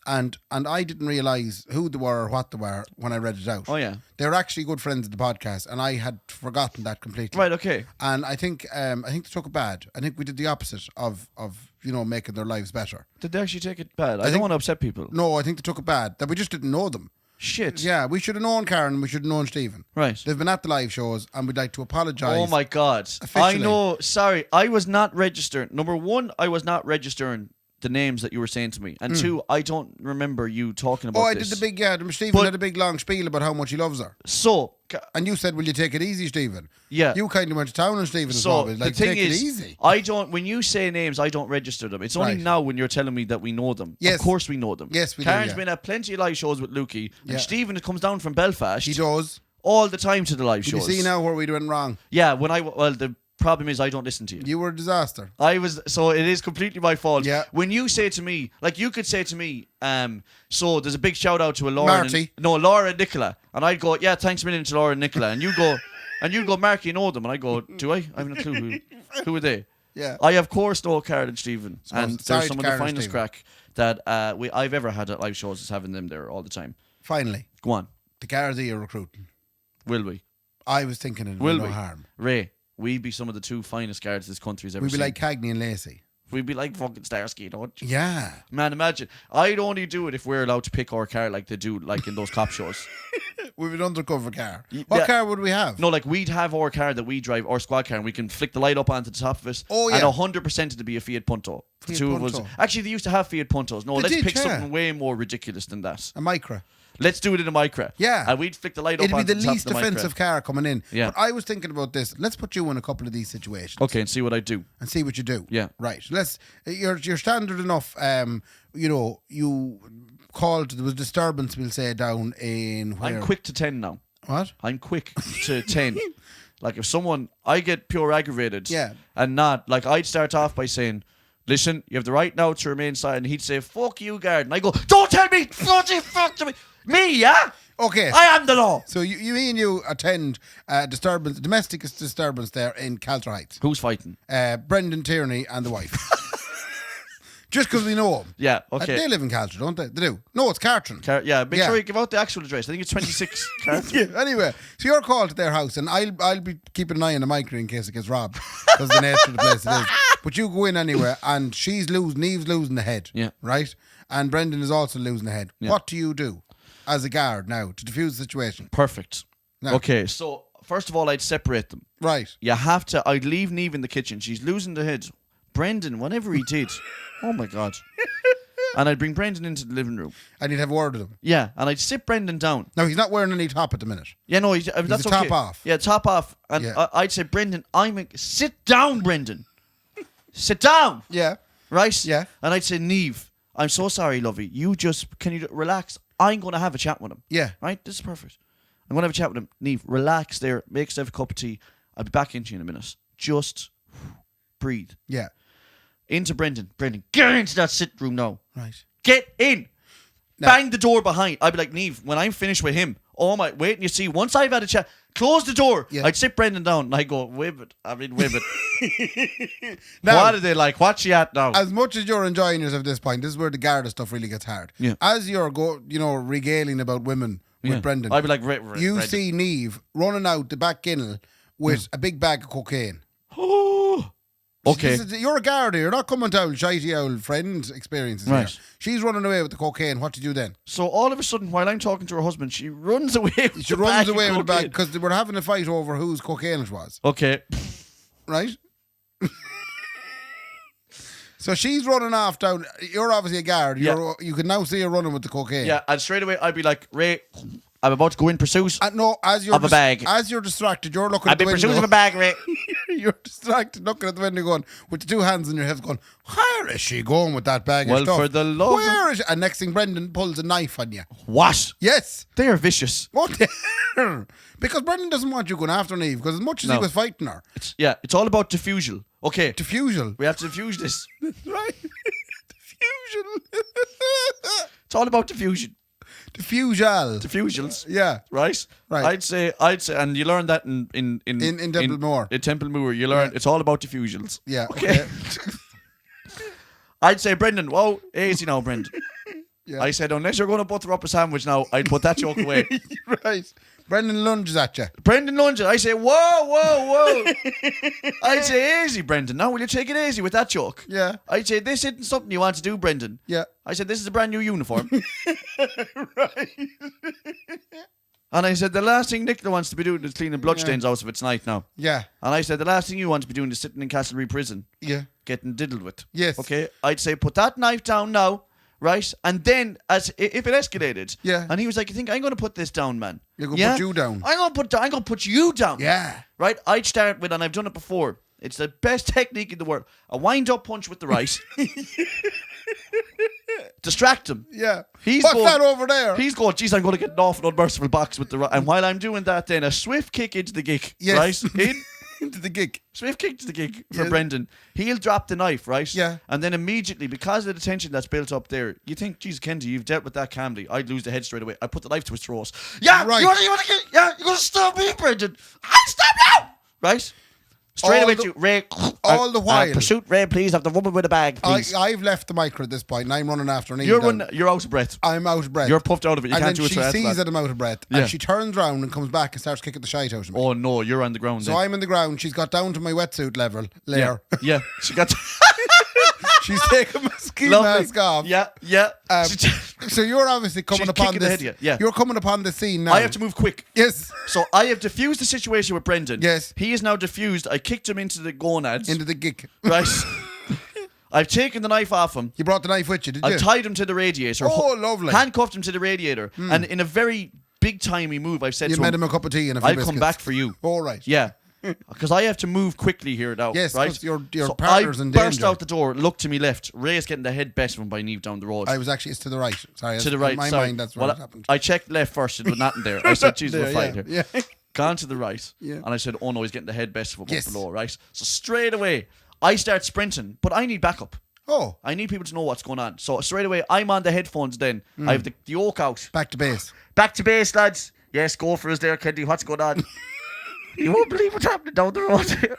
Speaker 2: And I didn't realise who they were or what they were when I read it out.
Speaker 3: Oh, yeah.
Speaker 2: They were actually good friends of the podcast, and I had forgotten that completely.
Speaker 3: Right, okay.
Speaker 2: And I think they took it bad. I think we did the opposite of making their lives better.
Speaker 3: Did they actually take it bad? I don't
Speaker 2: think-
Speaker 3: want to upset people.
Speaker 2: No, I think they took it bad. That we just didn't know them.
Speaker 3: Shit.
Speaker 2: Yeah, we should have known Karen. We should have known Stephen.
Speaker 3: Right.
Speaker 2: They've been at the live shows, and we'd like to apologise.
Speaker 3: Oh my God. I
Speaker 2: Officially.
Speaker 3: know. Sorry. I was not registering. Number 1, I was not registering the names that you were saying to me. And 2, I don't remember you talking about
Speaker 2: Oh, I
Speaker 3: this.
Speaker 2: did the big, Stephen
Speaker 3: But-
Speaker 2: had a big long spiel about how much he loves her.
Speaker 3: So,
Speaker 2: And you said, will you take it easy, Stephen?
Speaker 3: Yeah.
Speaker 2: You kind of went to town on Stephen as
Speaker 3: so
Speaker 2: well. but
Speaker 3: the
Speaker 2: Like,
Speaker 3: thing
Speaker 2: take
Speaker 3: is,
Speaker 2: it easy.
Speaker 3: I don't. When you say names, I don't register them. It's only
Speaker 2: Right.
Speaker 3: now when you're telling me that we know them.
Speaker 2: Yes.
Speaker 3: Of course we know them.
Speaker 2: Yes, we do,
Speaker 3: Karen's
Speaker 2: yeah.
Speaker 3: been at plenty of live shows with Lukey, and
Speaker 2: Yeah.
Speaker 3: Stephen comes down from Belfast
Speaker 2: He does.
Speaker 3: all the time to the live
Speaker 2: Did you
Speaker 3: shows.
Speaker 2: see now where we went wrong?
Speaker 3: Yeah. The problem is I don't listen to you.
Speaker 2: You were a disaster.
Speaker 3: So it is completely my fault.
Speaker 2: Yeah.
Speaker 3: When you say to me, like you could say to me, so there's a big shout out to a Laura.
Speaker 2: Marty.
Speaker 3: Laura and Nicola. And I'd go, yeah, thanks a million to Laura and Nicola. And you go, Mark, you know them. And I go, do I? I haven't a clue who are they?
Speaker 2: Yeah.
Speaker 3: I of course know Karen and Stephen. And
Speaker 2: sorry
Speaker 3: they're
Speaker 2: to
Speaker 3: some of
Speaker 2: Karen
Speaker 3: the
Speaker 2: and
Speaker 3: finest
Speaker 2: Stephen.
Speaker 3: crack that I've ever had at live shows is having them there all the time.
Speaker 2: Finally,
Speaker 3: Go on.
Speaker 2: the Garda you're recruiting.
Speaker 3: Will we?
Speaker 2: I was thinking it
Speaker 3: Will
Speaker 2: would no
Speaker 3: we?
Speaker 2: harm.
Speaker 3: Ray, we'd be some of the 2 finest guards this country's ever
Speaker 2: We'd be
Speaker 3: seen.
Speaker 2: like Cagney and Lacey.
Speaker 3: We'd be like fucking Starsky, don't you?
Speaker 2: Yeah.
Speaker 3: Man, imagine. I'd only do it if we're allowed to pick our car like they do, like in those cop shows.
Speaker 2: We'd be an undercover car.
Speaker 3: Yeah.
Speaker 2: What car would we have?
Speaker 3: No, like we'd have our car that we drive, our squad car, and we can flick the light up onto the top of it.
Speaker 2: Oh, yeah.
Speaker 3: And 100% it'd be a Fiat Punto. The
Speaker 2: Fiat
Speaker 3: 2 of us.
Speaker 2: Punto.
Speaker 3: Actually, they used to have Fiat Puntos. No,
Speaker 2: They
Speaker 3: let's
Speaker 2: did,
Speaker 3: pick
Speaker 2: yeah.
Speaker 3: something way more ridiculous than that.
Speaker 2: A Micra.
Speaker 3: Let's do it in a Micra.
Speaker 2: Yeah.
Speaker 3: And we'd flick the light up
Speaker 2: It'd be
Speaker 3: onto
Speaker 2: the
Speaker 3: the top
Speaker 2: least
Speaker 3: of the
Speaker 2: offensive
Speaker 3: Micra.
Speaker 2: car coming in.
Speaker 3: Yeah.
Speaker 2: But I was thinking about this. Let's put you in a couple of these situations.
Speaker 3: Okay, and see what I do.
Speaker 2: And see what you do.
Speaker 3: Yeah.
Speaker 2: Right. You're standard enough. You called. There was disturbance. We'll say down in where?
Speaker 3: I'm quick to 10 now.
Speaker 2: What?
Speaker 3: I'm quick to 10. Like if I get pure aggravated.
Speaker 2: Yeah.
Speaker 3: And not, like I'd start off by saying, listen, you have the right now to remain silent. And he'd say, fuck you, guard. And I go, don't tell me, fuck to me. Me, yeah?
Speaker 2: Okay.
Speaker 3: I am the law.
Speaker 2: So you attend domestic disturbance there in Calter Heights.
Speaker 3: Who's fighting?
Speaker 2: Brendan Tierney and the wife. Just because we know them.
Speaker 3: Yeah, okay.
Speaker 2: They live in Calter, don't they? They do. No, it's Cartron.
Speaker 3: Yeah, make
Speaker 2: Yeah.
Speaker 3: sure you give out the actual address. I think it's 26 Carter.
Speaker 2: Yeah, anyway, so you're called to their house, and I'll be keeping an eye on the micro in case it gets robbed, because the nature of the place it is. But you go in anyway, and Eve's losing the head.
Speaker 3: Yeah.
Speaker 2: Right? And Brendan is also losing the head.
Speaker 3: Yeah.
Speaker 2: What do you do as a guard now to defuse the situation?
Speaker 3: Perfect.
Speaker 2: No.
Speaker 3: Okay, so first of all, I'd separate them.
Speaker 2: Right.
Speaker 3: You have to, I'd leave Neve in the kitchen. She's losing the head. Brendan, whatever he did. Oh my God. and I'd bring Brendan into the living room.
Speaker 2: And you'd have a word with him.
Speaker 3: Yeah, and I'd sit Brendan down.
Speaker 2: Now, he's not wearing any top at the minute.
Speaker 3: Yeah, no, that's
Speaker 2: a
Speaker 3: okay.
Speaker 2: top off.
Speaker 3: Yeah, top off. And
Speaker 2: Yeah.
Speaker 3: I'd say, Brendan, sit down, Brendan. Sit down.
Speaker 2: Yeah.
Speaker 3: Right?
Speaker 2: Yeah.
Speaker 3: And I'd say, Neve, I'm so sorry, lovey. Can you relax? I'm going to have a chat with him.
Speaker 2: Yeah.
Speaker 3: Right? This is perfect. I'm going to have a chat with him. Neve, relax there. Make yourself a cup of tea. I'll be back into you in a minute. Just breathe.
Speaker 2: Yeah.
Speaker 3: Into Brendan. Brendan, get into that sitting room now.
Speaker 2: Right.
Speaker 3: Get in.
Speaker 2: No.
Speaker 3: Bang the door behind. I'd be like, Neve, when I'm finished with him, wait and you see, once I've had a chat, close the door.
Speaker 2: Yeah.
Speaker 3: I'd sit Brendan down and I'd go, Wibbit.
Speaker 2: Now,
Speaker 3: what are they like? What's she at now?
Speaker 2: as much as you're enjoying yourself at this point, this is where the Garda stuff really gets hard.
Speaker 3: Yeah.
Speaker 2: As you're regaling about women with Brendan,
Speaker 3: I'd be like,
Speaker 2: you
Speaker 3: Brendan.
Speaker 2: see Neve running out the back kennel with a big bag of cocaine.
Speaker 3: Okay.
Speaker 2: You're a Garda. You're not coming to old shitey old friend experiences
Speaker 3: Right.
Speaker 2: here. She's running away with the cocaine. What do you do then?
Speaker 3: So all of a sudden, while I'm talking to her husband, she runs away with
Speaker 2: She
Speaker 3: the
Speaker 2: runs
Speaker 3: bag
Speaker 2: away
Speaker 3: of
Speaker 2: with the bag
Speaker 3: cocaine.
Speaker 2: because they were having a fight over whose cocaine it was.
Speaker 3: Okay.
Speaker 2: Right? So she's running off down. You're obviously a guard. You can now see her running with the cocaine.
Speaker 3: Yeah, and straight away I'd be like, Ray, I'm about to go in pursuit
Speaker 2: No, as you're
Speaker 3: of a bag.
Speaker 2: As you're distracted, you're looking
Speaker 3: I've
Speaker 2: at the
Speaker 3: been
Speaker 2: window.
Speaker 3: pursuit of a bag, Ray.
Speaker 2: You're distracted, looking at the window, going with the two hands in your head, going, "Where is she going with that bag
Speaker 3: Well,
Speaker 2: of stuff?
Speaker 3: for the love of-
Speaker 2: Where is she?" And next thing, Brendan pulls a knife on you.
Speaker 3: What?
Speaker 2: Yes.
Speaker 3: They are vicious.
Speaker 2: What? Because Brendan doesn't want you going after Neve. Because as much as he
Speaker 3: No.
Speaker 2: was fighting her,
Speaker 3: It's all about diffusal. Okay.
Speaker 2: diffusal.
Speaker 3: We have to diffuse this.
Speaker 2: Right? Diffusion.
Speaker 3: It's all about diffusion.
Speaker 2: Diffusal.
Speaker 3: Diffusals.
Speaker 2: Yeah.
Speaker 3: Right?
Speaker 2: Right.
Speaker 3: I'd say, and you learn that in
Speaker 2: Templemore.
Speaker 3: In Templemore, you learn it's all about diffusals.
Speaker 2: Yeah.
Speaker 3: Okay. I'd say, Brendan, whoa, easy now, Brendan.
Speaker 2: Yeah.
Speaker 3: I said, unless you're going to butter up a sandwich now, I'd put that joke away.
Speaker 2: Right. Brendan lunges at you.
Speaker 3: Brendan lunges. I say, whoa. I'd say, easy, Brendan. Now, will you take it easy with that joke?
Speaker 2: Yeah.
Speaker 3: I'd say, this isn't something you want to do, Brendan.
Speaker 2: Yeah.
Speaker 3: I said, this is a brand new uniform.
Speaker 2: Right.
Speaker 3: And I said, the last thing Nicola wants to be doing is cleaning bloodstains out of its night now.
Speaker 2: Yeah.
Speaker 3: And I said, the last thing you want to be doing is sitting in Castlereagh prison,
Speaker 2: Yeah.
Speaker 3: getting diddled with.
Speaker 2: Yes.
Speaker 3: Okay? I'd say, put that knife down now, right? And then, if it escalated,
Speaker 2: Yeah.
Speaker 3: and he was like, you think I'm going to put this down, man?
Speaker 2: You're gonna put you down.
Speaker 3: I'm going to put you down.
Speaker 2: Yeah.
Speaker 3: Right? I'd start with, and I've done it before, it's the best technique in the world, a wind-up punch with the right. Distract him.
Speaker 2: Yeah.
Speaker 3: He's
Speaker 2: What's
Speaker 3: going-
Speaker 2: that over there?
Speaker 3: He's going, geez, I'm going to get an awful unmerciful box with the right. And while I'm doing that, then a swift kick into the gig.
Speaker 2: Yes.
Speaker 3: Right?
Speaker 2: Into the gig.
Speaker 3: Swift kick to the gig for
Speaker 2: Yes.
Speaker 3: Brendan. He'll drop the knife, right?
Speaker 2: Yeah.
Speaker 3: And then immediately, because of the tension that's built up there, you think, geez, Kendy, you've dealt with that calmly. I'd lose the head straight away. I put the knife to his throat. Yeah,
Speaker 2: Right.
Speaker 3: You want to get? Yeah, you're going to stop me, Brendan. I'll stop you. Right? Straight
Speaker 2: All
Speaker 3: away
Speaker 2: the-
Speaker 3: to Ray.
Speaker 2: all the while.
Speaker 3: Pursuit, Ray, please, of the woman with a bag, please.
Speaker 2: I've left the micro at this point and I'm running after Neve.
Speaker 3: You're
Speaker 2: down.
Speaker 3: out of breath.
Speaker 2: I'm out of breath.
Speaker 3: You're puffed out of it. You
Speaker 2: and
Speaker 3: can't
Speaker 2: then
Speaker 3: do it
Speaker 2: she
Speaker 3: to
Speaker 2: sees that I'm out of breath.
Speaker 3: Yeah.
Speaker 2: And she turns around and comes back and starts kicking the shite out of me.
Speaker 3: Oh, no, you're on the ground
Speaker 2: So
Speaker 3: then.
Speaker 2: I'm in the ground. She's got down to my wetsuit level layer.
Speaker 3: Yeah. She got...
Speaker 2: She's taken my ski
Speaker 3: Lovely.
Speaker 2: mask off.
Speaker 3: Yeah.
Speaker 2: So you're obviously coming
Speaker 3: She's
Speaker 2: upon
Speaker 3: kicking the
Speaker 2: this.
Speaker 3: head, yeah.
Speaker 2: You're coming upon the scene now.
Speaker 3: I have to move quick.
Speaker 2: Yes.
Speaker 3: So I have diffused the situation with Brendan.
Speaker 2: Yes.
Speaker 3: He is now diffused. I kicked him into the gonads.
Speaker 2: Into the gig.
Speaker 3: Right. I've taken the knife off him.
Speaker 2: You brought the knife with you, did you?
Speaker 3: I've tied him to the radiator.
Speaker 2: Oh, lovely.
Speaker 3: Handcuffed him to the radiator. And in a very big timey move, I've said
Speaker 2: You
Speaker 3: to
Speaker 2: made
Speaker 3: him,
Speaker 2: him a cup of tea and a few
Speaker 3: I'll
Speaker 2: biscuits.
Speaker 3: come back for you.
Speaker 2: All right.
Speaker 3: Yeah. Because I have to move quickly here now.
Speaker 2: Yes,
Speaker 3: right?
Speaker 2: 'cause your
Speaker 3: So
Speaker 2: partner's
Speaker 3: I
Speaker 2: in
Speaker 3: burst
Speaker 2: danger.
Speaker 3: out the door, looked to me left. Ray's getting the head best of him by Neve down the road.
Speaker 2: It's to the right. Sorry.
Speaker 3: To the right.
Speaker 2: In my
Speaker 3: sorry.
Speaker 2: mind, that's what
Speaker 3: Well,
Speaker 2: happened.
Speaker 3: I checked left first. There was nothing there. I said, "Jesus, we're fine here."
Speaker 2: Yeah.
Speaker 3: Gone to the right.
Speaker 2: Yeah.
Speaker 3: And I said, "Oh no, he's getting the head best of him
Speaker 2: Yes.
Speaker 3: up below." Right. So straight away, I start sprinting, but I need backup.
Speaker 2: Oh,
Speaker 3: I need people to know what's going on. So straight away, I'm on the headphones. Then I have the oak out.
Speaker 2: back to base.
Speaker 3: Back to base, lads. Yes, go for us there, Kendy. What's going on? You won't believe what's happening down the road here.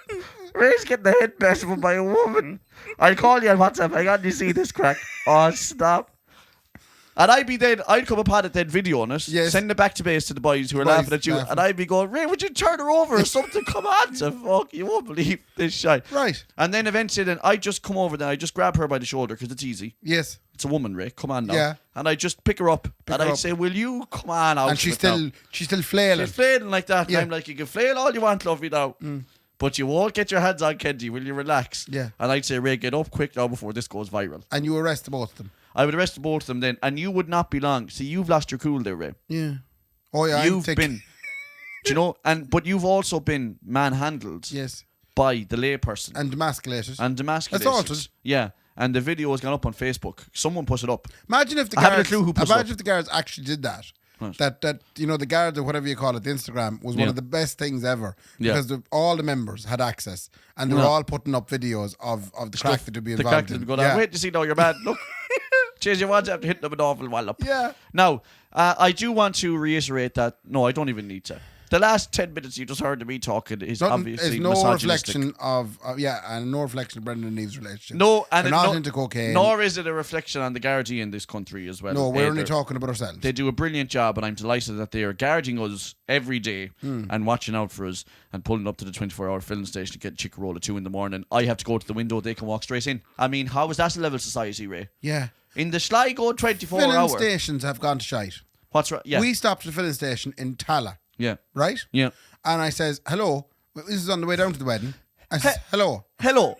Speaker 3: Ray's getting the head best of him by a woman. I'll call you on WhatsApp. I got you see this crack. Oh, stop. And I'd come upon it then videoing it,
Speaker 2: Yes.
Speaker 3: sending it back to base to the boys who are
Speaker 2: Boys
Speaker 3: laughing at you,
Speaker 2: laughing.
Speaker 3: and I'd be going, Ray, would you turn her over or something? Come on, to fuck, you won't believe this shit.
Speaker 2: Right.
Speaker 3: And then eventually then I just come over then I just grab her by the shoulder because it's easy.
Speaker 2: Yes.
Speaker 3: It's a woman, Ray. Come on now.
Speaker 2: Yeah.
Speaker 3: And I just pick her up and
Speaker 2: her
Speaker 3: I'd
Speaker 2: up.
Speaker 3: say, will you come on out?
Speaker 2: And she's
Speaker 3: of it now?"
Speaker 2: still flailing.
Speaker 3: She's flailing like that.
Speaker 2: Yeah.
Speaker 3: And I'm like, you can flail all you want, lovey, now. But you won't get your hands on Kendy. Will you relax?
Speaker 2: Yeah.
Speaker 3: And I'd say, Ray, get up quick now before this goes viral.
Speaker 2: And you arrest both of them.
Speaker 3: I would have arrested both of them then, and you would not be long. See, you've lost your cool there, Ray.
Speaker 2: Yeah. Oh yeah.
Speaker 3: You've been, do you know? But you've also been manhandled.
Speaker 2: Yes.
Speaker 3: By the layperson.
Speaker 2: And demasculated.
Speaker 3: Assaulted. Yeah. And the video has gone up on Facebook. Someone put it up.
Speaker 2: Imagine if the guards actually did that. Right. That the Garda, whatever you call it, the Instagram was one of the best things ever because all the members had access and they were all putting up videos of the crack that would be involved in.
Speaker 3: Wait to see now you're mad. Look, change your words after hitting them an awful wallop.
Speaker 2: Yeah.
Speaker 3: Now, I do want to reiterate that. No, I don't even need to. The last 10 minutes you just heard of me talking is obviously
Speaker 2: no
Speaker 3: misogynistic.
Speaker 2: reflection of and no reflection of Brendan and Eve's relationship.
Speaker 3: No, and
Speaker 2: they're not into cocaine.
Speaker 3: Nor is it a reflection on the Gardaí in this country as well.
Speaker 2: No, we're only talking about ourselves.
Speaker 3: They do a brilliant job, and I'm delighted that they are guarding us every day and watching out for us and pulling up to the 24-hour filling station to get a chicken roll at 2 a.m. I have to go to the window; they can walk straight in. I mean, how is that a level society, Ray?
Speaker 2: Yeah.
Speaker 3: In the Sligo 24 hour
Speaker 2: filling stations have gone to shite.
Speaker 3: What's right? Yeah.
Speaker 2: We stopped at the filling station in Tala.
Speaker 3: Yeah.
Speaker 2: Right?
Speaker 3: Yeah.
Speaker 2: And I says, hello. This is on the way down to the wedding. I says, hello.
Speaker 3: Hello.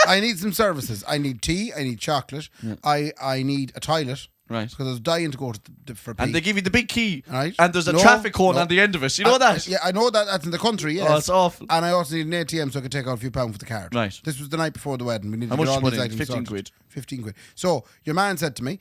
Speaker 2: I need some services. I need tea. I need chocolate. Yeah. I need a toilet.
Speaker 3: Right.
Speaker 2: Because I was dying to go for pee.
Speaker 3: And they give you the big key.
Speaker 2: Right.
Speaker 3: And there's a traffic cone on the end of it. You know that?
Speaker 2: Yeah, I know that. That's in the country, yes.
Speaker 3: Oh, it's awful.
Speaker 2: And I also need an ATM so I could take out a few pounds for the card.
Speaker 3: Right.
Speaker 2: This was the night before the wedding. We needed
Speaker 3: How
Speaker 2: to
Speaker 3: much
Speaker 2: get all
Speaker 3: you
Speaker 2: these
Speaker 3: put in?
Speaker 2: items
Speaker 3: 15
Speaker 2: sorted.
Speaker 3: quid.
Speaker 2: 15 quid. So your man said to me,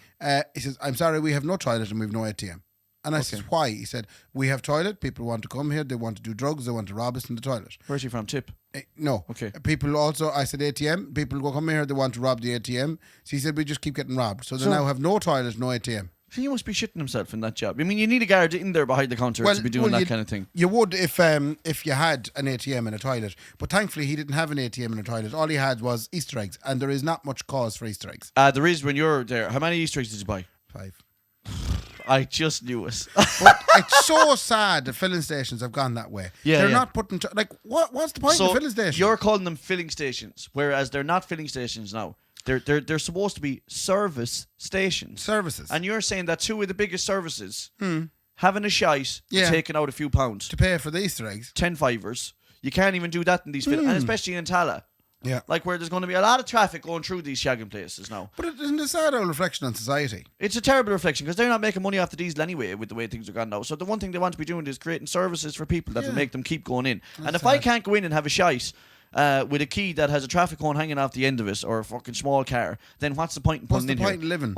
Speaker 2: he says, I'm sorry, we have no toilet and we have no ATM. And I said, why? He said, we have toilet. People want to come here. They want to do drugs. They want to rob us in the toilet.
Speaker 3: Where's he from? Tip?
Speaker 2: No.
Speaker 3: Okay.
Speaker 2: People also, I said ATM. People go come here. They want to rob the ATM. So he said, we just keep getting robbed. So they now have no toilet, no ATM.
Speaker 3: So he must be shitting himself in that job. I mean, you need a guard in there behind the counter to be doing that kind of thing.
Speaker 2: You would if you had an ATM and a toilet. But thankfully, he didn't have an ATM and a toilet. All he had was Easter eggs. And there is not much cause for Easter eggs.
Speaker 3: There is when you're there. How many Easter eggs did you buy?
Speaker 2: 5.
Speaker 3: I just knew it.
Speaker 2: But it's so sad that filling stations have gone that way.
Speaker 3: Yeah,
Speaker 2: they're not putting what's the point of filling stations?
Speaker 3: You're calling them filling stations, whereas they're not filling stations now. They're supposed to be service stations.
Speaker 2: Services.
Speaker 3: And you're saying that 2 of the biggest services having a shite, taking out a few pounds
Speaker 2: to pay for the Easter eggs.
Speaker 3: 10 fivers. You can't even do that in these and especially in Tala.
Speaker 2: Yeah.
Speaker 3: Like where there's going to be a lot of traffic going through these shagging places now.
Speaker 2: But it isn't a sad old reflection on society.
Speaker 3: It's a terrible reflection because they're not making money off the diesel anyway with the way things are gone now. So the one thing they want to be doing is creating services for people that will make them keep going in. That's and if I can't go in and have a shite with a key that has a traffic cone hanging off the end of it or a fucking small car, then what's the point in putting in here?
Speaker 2: What's the point in living?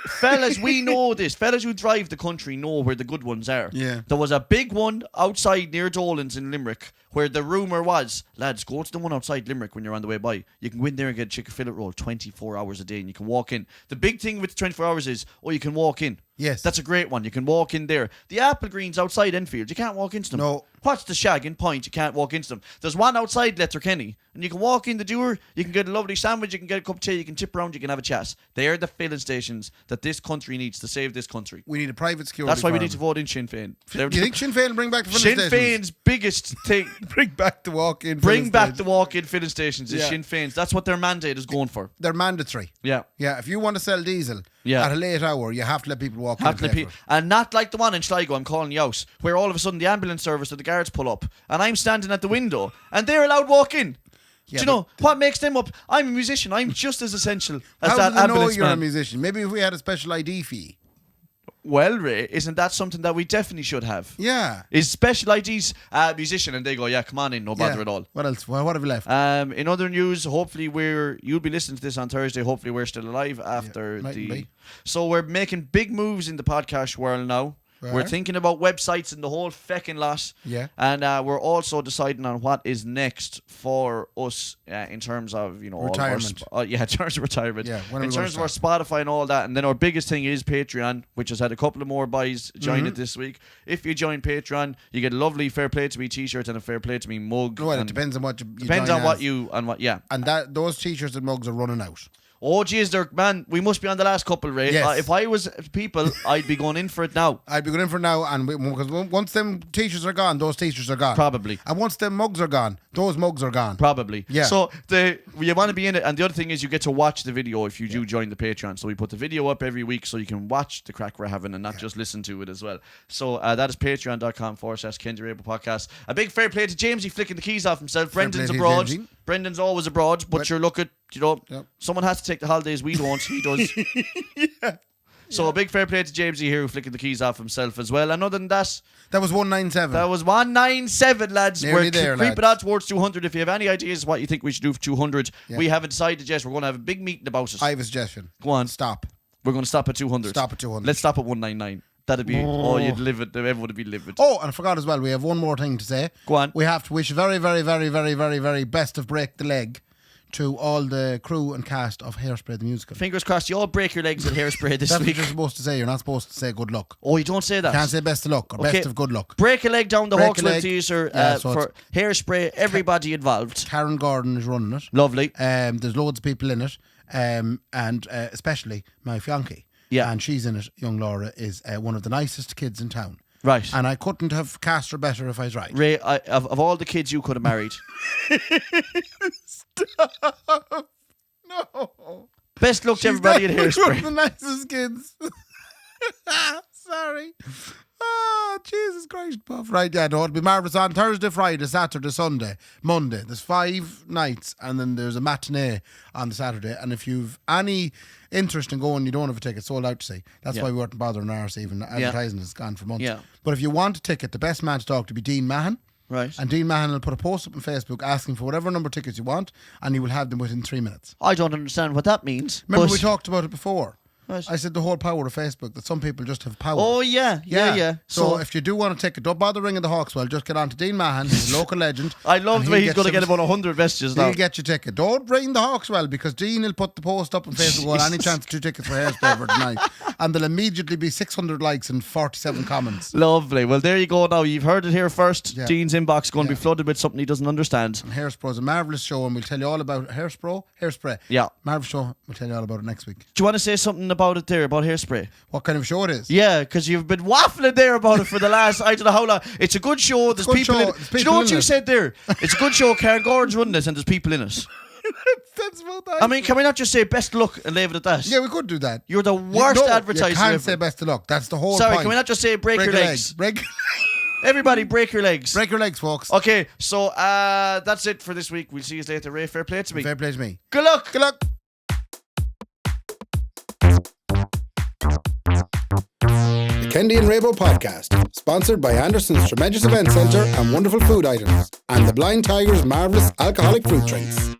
Speaker 3: Fellas, we know this. Fellas who drive the country know where the good ones are.
Speaker 2: Yeah.
Speaker 3: There was a big one outside near Dolan's in Limerick where the rumour was, lads, go to the one outside Limerick when you're on the way by. You can go in there and get a chicken fillet roll 24 hours a day and you can walk in. The big thing with the 24 hours is, you can walk in.
Speaker 2: Yes.
Speaker 3: That's a great one. You can walk in there. The apple greens outside Enfield, you can't walk into them.
Speaker 2: No.
Speaker 3: What's the shagging point? You can't walk into them. There's one outside Letterkenny, and you can walk in the door, you can get a lovely sandwich, you can get a cup of tea, you can tip around, you can have a chat. They are the filling stations that this country needs to save this country.
Speaker 2: We need a private security
Speaker 3: That's why we need to vote in Sinn Féin.
Speaker 2: Do you think Sinn Féin will bring back the filling
Speaker 3: Sinn
Speaker 2: stations?
Speaker 3: Féin's biggest thing.
Speaker 2: Bring back the walk-in
Speaker 3: filling stations is Sinn Féin's. That's what their mandate is going for.
Speaker 2: They're mandatory.
Speaker 3: Yeah.
Speaker 2: Yeah, if you want to sell diesel at a late hour, you have to let people walk in.
Speaker 3: And not like the one in Sligo, I'm calling you out, where all of a sudden the ambulance service or the guards pull up and I'm standing at the window and they're allowed to walk in.
Speaker 2: Yeah,
Speaker 3: do you know what makes them up? I'm a musician. I'm just as essential as
Speaker 2: how
Speaker 3: that
Speaker 2: do they
Speaker 3: ambulance
Speaker 2: know you're
Speaker 3: man.
Speaker 2: a musician? Maybe if we had a special ID fee.
Speaker 3: Well, Ray, isn't that something that we definitely should have?
Speaker 2: Yeah.
Speaker 3: Is special IDs musician and they go, yeah, come on in, no bother at all.
Speaker 2: What else? Well, what have we left?
Speaker 3: In other news, hopefully you'll be listening to this on Thursday. Hopefully we're still alive after So we're making big moves in the podcast world now. We're thinking about websites and the whole feckin' lot.
Speaker 2: Yeah.
Speaker 3: And we're also deciding on what is next for us in terms of,
Speaker 2: retirement.
Speaker 3: In terms of retirement.
Speaker 2: Yeah.
Speaker 3: In terms of our Spotify and all that. And then our biggest thing is Patreon, which has had a couple of more buys join it this week. If you join Patreon, you get a lovely Fair Play to Me t-shirt and a Fair Play to Me mug.
Speaker 2: Well, it depends on what you
Speaker 3: depends on what you
Speaker 2: And those t-shirts and mugs are running out.
Speaker 3: Oh, geez, man, we must be on the last couple, Ray.
Speaker 2: Yes.
Speaker 3: If I was people, I'd be going in for it now.
Speaker 2: I'd be going in for it now, and because once them t-shirts are gone, those t-shirts are gone.
Speaker 3: Probably.
Speaker 2: And once them mugs are gone, those mugs are gone.
Speaker 3: Probably.
Speaker 2: Yeah.
Speaker 3: So you want to be in it, and the other thing is you get to watch the video if you do join the Patreon. So we put the video up every week so you can watch the crack we're having and not just listen to it as well. So that is patreon.com/Kendy Raybo podcast. A big fair play to Jamesy flicking the keys off himself. Brendan's abroad. Brendan's always abroad, but you're looking, someone has to take the holidays. We don't. He does. So a big fair play to Jamesy here, who flicking the keys off himself as well. And other than that,
Speaker 2: that was 197.
Speaker 3: That was 197, lads.
Speaker 2: Nearly
Speaker 3: We're
Speaker 2: there,
Speaker 3: creeping
Speaker 2: lads.
Speaker 3: on towards 200. If you have any ideas what you think we should do for 200, we haven't decided yet. We're going to have a big meeting about it.
Speaker 2: I have a suggestion.
Speaker 3: Go on.
Speaker 2: Stop.
Speaker 3: We're going to stop at 200.
Speaker 2: Stop at 200.
Speaker 3: Let's stop at 199. That'd be, you'd live it. Everyone would be livid.
Speaker 2: Oh, and I forgot as well, we have one more thing to say.
Speaker 3: Go on.
Speaker 2: We have to wish very, very, very, very, very, very best of Break the Leg to all the crew and cast of Hairspray the Musical.
Speaker 3: Fingers crossed you all break your legs at Hairspray this
Speaker 2: That's
Speaker 3: week.
Speaker 2: what you're supposed to say. You're not supposed to say good luck.
Speaker 3: Oh, you don't say that.
Speaker 2: You can't say best of luck or best of good luck.
Speaker 3: Break a leg down the
Speaker 2: Break a
Speaker 3: Hawkswell
Speaker 2: leg.
Speaker 3: Theatre
Speaker 2: So
Speaker 3: for Hairspray. Everybody involved.
Speaker 2: Karen Gordon is running it.
Speaker 3: Lovely.
Speaker 2: There's loads of people in it, and especially my fiancée.
Speaker 3: Yeah.
Speaker 2: And she's in it. Young Laura is one of the nicest kids in town.
Speaker 3: Right.
Speaker 2: And I couldn't have cast her better if I was right.
Speaker 3: Ray, of all the kids you could have married.
Speaker 2: Stop. No.
Speaker 3: Best luck to everybody at
Speaker 2: One
Speaker 3: Hairspray.
Speaker 2: of the nicest kids. Sorry. Oh, Jesus Christ, Puff. Right, yeah, no, it'll be marvellous on Thursday, Friday, Saturday, Sunday, Monday. There's 5 nights and then there's a matinee on the Saturday. And if you've any interest in going, you don't have a ticket, sold out to see. That's why we weren't bothering ours even. Advertising has gone for months.
Speaker 3: Yeah.
Speaker 2: But if you want a ticket, the best man to talk to be Dean Mahan.
Speaker 3: Right.
Speaker 2: And Dean Mahan will put a post up on Facebook asking for whatever number of tickets you want, and he will have them within 3 minutes.
Speaker 3: I don't understand what that means.
Speaker 2: Remember, we talked about it before.
Speaker 3: Right.
Speaker 2: I said the whole power of Facebook, that some people just have power.
Speaker 3: Oh, yeah.
Speaker 2: So if you do want a ticket, don't bother ringing the Hawkswell. Just get on to Dean Mahan, he's a local legend.
Speaker 3: I love the way he's going to
Speaker 2: get
Speaker 3: get about 100 messages now.
Speaker 2: He'll get your ticket. Don't ring the Hawkswell, because Dean will put the post up on Facebook going, any chance 2 tickets for Hairspray for tonight. And there'll immediately be 600 likes and 47 comments.
Speaker 3: Lovely. Well, there you go now. You've heard it here first.
Speaker 2: Yeah.
Speaker 3: Dean's inbox going to be flooded with something he doesn't understand.
Speaker 2: And Hairspray is a marvellous show, and we'll tell you all about it. Hairspray.
Speaker 3: Yeah.
Speaker 2: Marvellous show. We'll tell you all about it next week.
Speaker 3: Do you want to say something about it there, about Hairspray?
Speaker 2: What kind of show it is?
Speaker 3: Yeah, because you've been waffling there about it for the last, I don't know how long. It's a good show. There's
Speaker 2: good
Speaker 3: people
Speaker 2: show.
Speaker 3: in it.
Speaker 2: There's
Speaker 3: Do you
Speaker 2: people
Speaker 3: know what
Speaker 2: in
Speaker 3: you
Speaker 2: it.
Speaker 3: said there? It's a good show. Karen Gordon's running it and there's people in it.
Speaker 2: That's what I
Speaker 3: I mean, can we not just say best luck and leave it at that?
Speaker 2: Yeah, we could do that.
Speaker 3: You're the worst advertiser
Speaker 2: You can't
Speaker 3: ever.
Speaker 2: say best of luck. That's the whole
Speaker 3: Sorry,
Speaker 2: point.
Speaker 3: can we not just say break your legs?
Speaker 2: Break
Speaker 3: Everybody break your legs.
Speaker 2: your legs, folks.
Speaker 3: Okay, so that's it for this week. We'll see you later. Ray, fair play to me.
Speaker 2: Fair play to me.
Speaker 3: Good luck.
Speaker 2: Good luck.
Speaker 1: The Kendy and Raybo podcast, sponsored by Anderson's Tremendous Event Centre and Wonderful Food Items, and the Blind Tiger's marvellous alcoholic fruit drinks.